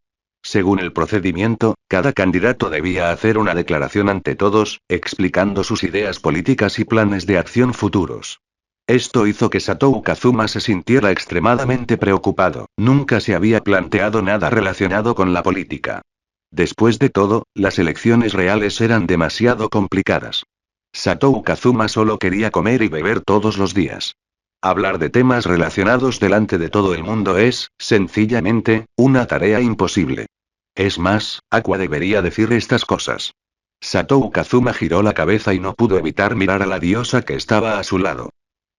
Según el procedimiento, cada candidato debía hacer una declaración ante todos, explicando sus ideas políticas y planes de acción futuros. Esto hizo que Satou Kazuma se sintiera extremadamente preocupado, nunca se había planteado nada relacionado con la política. Después de todo, las elecciones reales eran demasiado complicadas. Satou Kazuma solo quería comer y beber todos los días. Hablar de temas relacionados delante de todo el mundo es, sencillamente, una tarea imposible. Es más, Aqua debería decir estas cosas. Satou Kazuma giró la cabeza y no pudo evitar mirar a la diosa que estaba a su lado.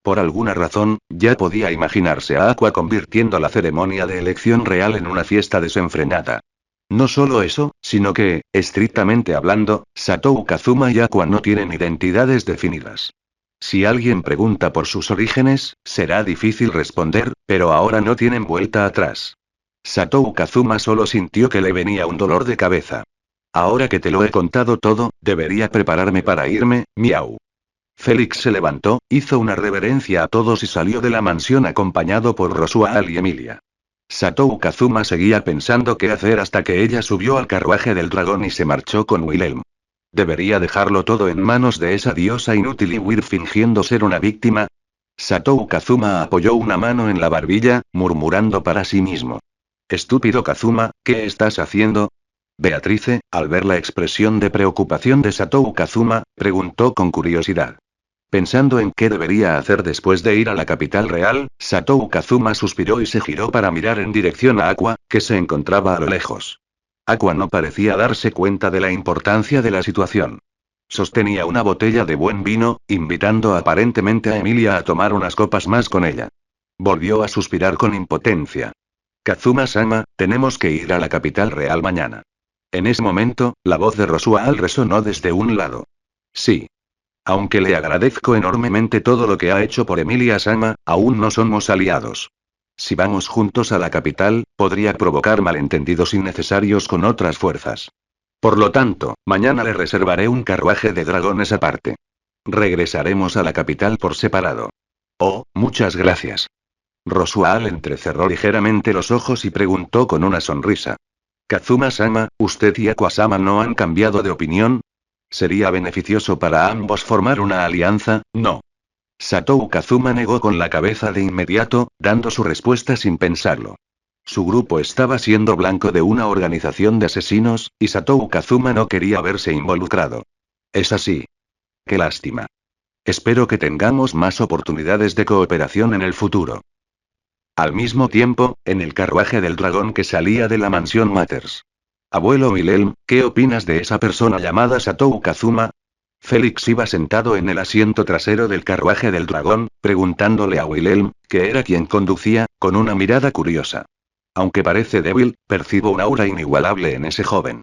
Por alguna razón, ya podía imaginarse a Aqua convirtiendo la ceremonia de elección real en una fiesta desenfrenada. No solo eso, sino que, estrictamente hablando, Satou Kazuma y Aqua no tienen identidades definidas. Si alguien pregunta por sus orígenes, será difícil responder, pero ahora no tienen vuelta atrás. Satou Kazuma solo sintió que le venía un dolor de cabeza. Ahora que te lo he contado todo, debería prepararme para irme, miau. Félix se levantó, hizo una reverencia a todos y salió de la mansión acompañado por Rosual y Emilia. Satou Kazuma seguía pensando qué hacer hasta que ella subió al carruaje del dragón y se marchó con Wilhelm. ¿Debería dejarlo todo en manos de esa diosa inútil y huir fingiendo ser una víctima? Satou Kazuma apoyó una mano en la barbilla, murmurando para sí mismo. Estúpido Kazuma, ¿qué estás haciendo? Beatrice, al ver la expresión de preocupación de Satou Kazuma, preguntó con curiosidad. Pensando en qué debería hacer después de ir a la capital real, Satou Kazuma suspiró y se giró para mirar en dirección a Aqua, que se encontraba a lo lejos. Aqua no parecía darse cuenta de la importancia de la situación. Sostenía una botella de buen vino, invitando aparentemente a Emilia a tomar unas copas más con ella. Volvió a suspirar con impotencia. Kazuma-sama, tenemos que ir a la capital real mañana. En ese momento, la voz de Rosual resonó desde un lado. Sí. Aunque le agradezco enormemente todo lo que ha hecho por Emilia-sama, aún no somos aliados. Si vamos juntos a la capital, podría provocar malentendidos innecesarios con otras fuerzas. Por lo tanto, mañana le reservaré un carruaje de dragones aparte. Regresaremos a la capital por separado. Oh, muchas gracias. Rosual entrecerró ligeramente los ojos y preguntó con una sonrisa. Kazuma-sama, ¿usted y Aqua-sama no han cambiado de opinión? ¿Sería beneficioso para ambos formar una alianza? No. Satou Kazuma negó con la cabeza de inmediato, dando su respuesta sin pensarlo. Su grupo estaba siendo blanco de una organización de asesinos, y Satou Kazuma no quería verse involucrado. Es así. Qué lástima. Espero que tengamos más oportunidades de cooperación en el futuro. Al mismo tiempo, en el carruaje del dragón que salía de la mansión Matters. Abuelo Wilhelm, ¿qué opinas de esa persona llamada Satou Kazuma? Félix iba sentado en el asiento trasero del carruaje del dragón, preguntándole a Wilhelm, que era quien conducía, con una mirada curiosa. Aunque parece débil, percibo un aura inigualable en ese joven.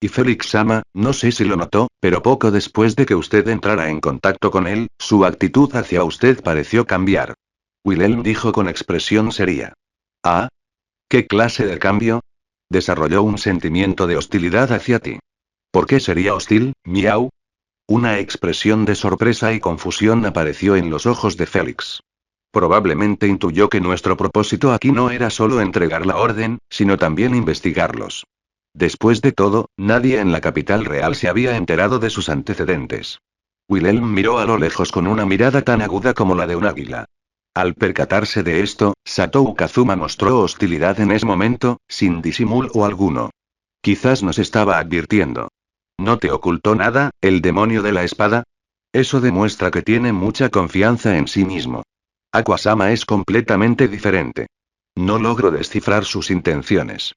Y Félix-sama, no sé si lo notó, pero poco después de que usted entrara en contacto con él, su actitud hacia usted pareció cambiar. Wilhelm dijo con expresión seria. ¿Ah? ¿Qué clase de cambio? Desarrolló un sentimiento de hostilidad hacia ti. ¿Por qué sería hostil, miau? Una expresión de sorpresa y confusión apareció en los ojos de Félix. Probablemente intuyó que nuestro propósito aquí no era solo entregar la orden, sino también investigarlos. Después de todo, nadie en la capital real se había enterado de sus antecedentes. Wilhelm miró a lo lejos con una mirada tan aguda como la de un águila. Al percatarse de esto, Satou Kazuma mostró hostilidad en ese momento, sin disimulo alguno. Quizás nos estaba advirtiendo. ¿No te ocultó nada, el demonio de la espada? Eso demuestra que tiene mucha confianza en sí mismo. Aqua-sama es completamente diferente. No logro descifrar sus intenciones.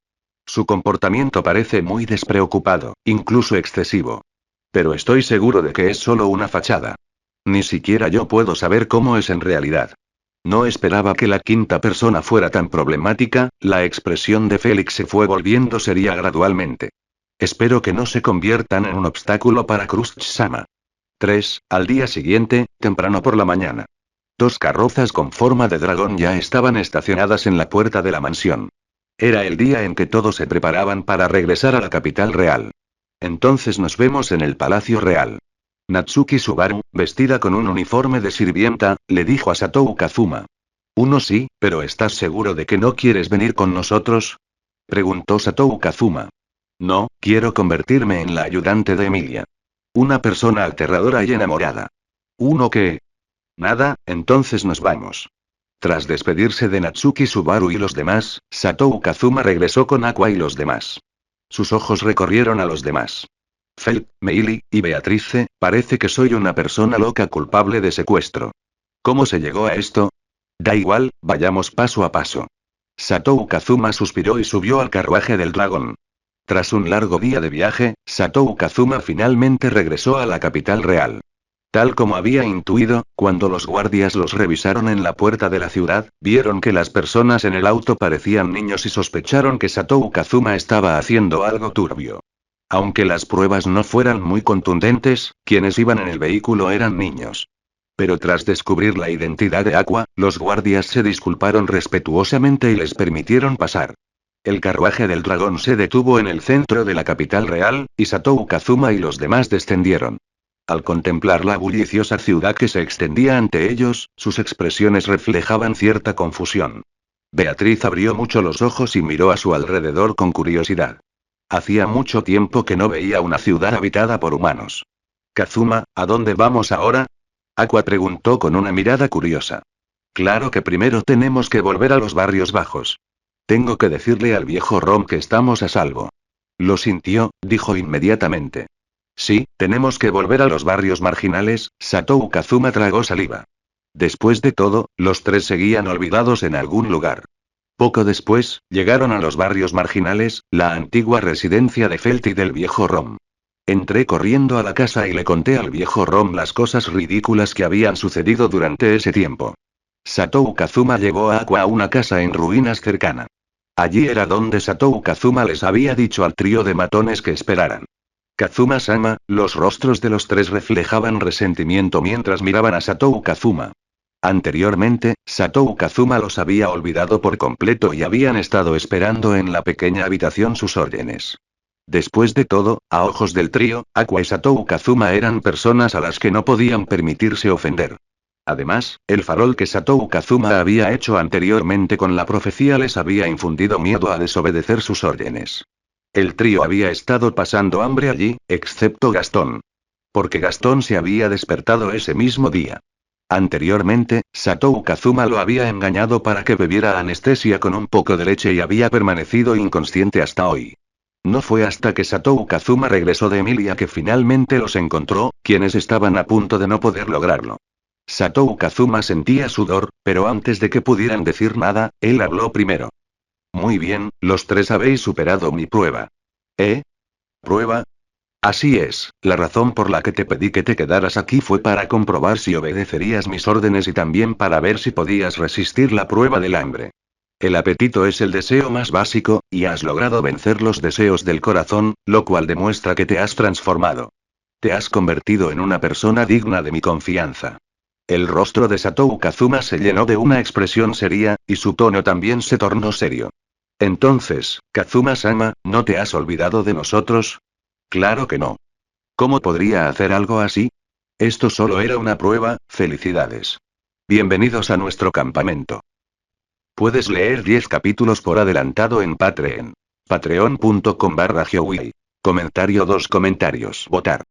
Su comportamiento parece muy despreocupado, incluso excesivo. Pero estoy seguro de que es solo una fachada. Ni siquiera yo puedo saber cómo es en realidad. No esperaba que la quinta persona fuera tan problemática, la expresión de Félix se fue volviendo seria gradualmente. Espero que no se conviertan en un obstáculo para Crush-sama. 3. Al día siguiente, temprano por la mañana. 2 carrozas con forma de dragón ya estaban estacionadas en la puerta de la mansión. Era el día en que todos se preparaban para regresar a la capital real. Entonces nos vemos en el Palacio Real. Natsuki Subaru, vestida con un uniforme de sirvienta, le dijo a Satou Kazuma. Uno sí, pero ¿estás seguro de que no quieres venir con nosotros? Preguntó Satou Kazuma. No, quiero convertirme en la ayudante de Emilia. Una persona aterradora y enamorada. ¿Uno qué? Nada, entonces nos vamos. Tras despedirse de Natsuki Subaru y los demás, Satou Kazuma regresó con Aqua y los demás. Sus ojos recorrieron a los demás. Felt, Meili, y Beatrice, parece que soy una persona loca culpable de secuestro. ¿Cómo se llegó a esto? Da igual, vayamos paso a paso. Satou Kazuma suspiró y subió al carruaje del dragón. Tras un largo día de viaje, Satou Kazuma finalmente regresó a la capital real. Tal como había intuido, cuando los guardias los revisaron en la puerta de la ciudad, vieron que las personas en el auto parecían niños y sospecharon que Satou Kazuma estaba haciendo algo turbio. Aunque las pruebas no fueran muy contundentes, quienes iban en el vehículo eran niños. Pero tras descubrir la identidad de Aqua, los guardias se disculparon respetuosamente y les permitieron pasar. El carruaje del dragón se detuvo en el centro de la capital real, y Satou Kazuma y los demás descendieron. Al contemplar la bulliciosa ciudad que se extendía ante ellos, sus expresiones reflejaban cierta confusión. Beatriz abrió mucho los ojos y miró a su alrededor con curiosidad. Hacía mucho tiempo que no veía una ciudad habitada por humanos. Kazuma, ¿a dónde vamos ahora? Aqua preguntó con una mirada curiosa. Claro que primero tenemos que volver a los barrios bajos. Tengo que decirle al viejo Rom que estamos a salvo. Lo sintió, dijo inmediatamente. Sí, tenemos que volver a los barrios marginales, Satou Kazuma tragó saliva. Después de todo, los tres seguían olvidados en algún lugar. Poco después, llegaron a los barrios marginales, la antigua residencia de Felt y del viejo Rom. Entré corriendo a la casa y le conté al viejo Rom las cosas ridículas que habían sucedido durante ese tiempo. Satou Kazuma llevó a Aqua a una casa en ruinas cercana. Allí era donde Satou Kazuma les había dicho al trío de matones que esperaran. Kazuma-sama, los rostros de los tres reflejaban resentimiento mientras miraban a Satou Kazuma. Anteriormente, Satou Kazuma los había olvidado por completo y habían estado esperando en la pequeña habitación sus órdenes. Después de todo, a ojos del trío, Aqua y Satou Kazuma eran personas a las que no podían permitirse ofender. Además, el farol que Satou Kazuma había hecho anteriormente con la profecía les había infundido miedo a desobedecer sus órdenes. El trío había estado pasando hambre allí, excepto Gastón. Porque Gastón se había despertado ese mismo día. Anteriormente, Satou Kazuma lo había engañado para que bebiera anestesia con un poco de leche y había permanecido inconsciente hasta hoy. No fue hasta que Satou Kazuma regresó de Emilia que finalmente los encontró, quienes estaban a punto de no poder lograrlo. Satou Kazuma sentía sudor, pero antes de que pudieran decir nada, él habló primero. Muy bien, los tres habéis superado mi prueba. ¿Eh? ¿Prueba? Así es, la razón por la que te pedí que te quedaras aquí fue para comprobar si obedecerías mis órdenes y también para ver si podías resistir la prueba del hambre. El apetito es el deseo más básico, y has logrado vencer los deseos del corazón, lo cual demuestra que te has transformado. Te has convertido en una persona digna de mi confianza. El rostro de Satou Kazuma se llenó de una expresión seria, y su tono también se tornó serio. Entonces, Kazuma-sama, ¿no te has olvidado de nosotros? Claro que no. ¿Cómo podría hacer algo así? Esto solo era una prueba, felicidades. Bienvenidos a nuestro campamento. Puedes leer 10 capítulos por adelantado en Patreon. Patreon.com/Hyowi. Comentario 2 comentarios. Votar.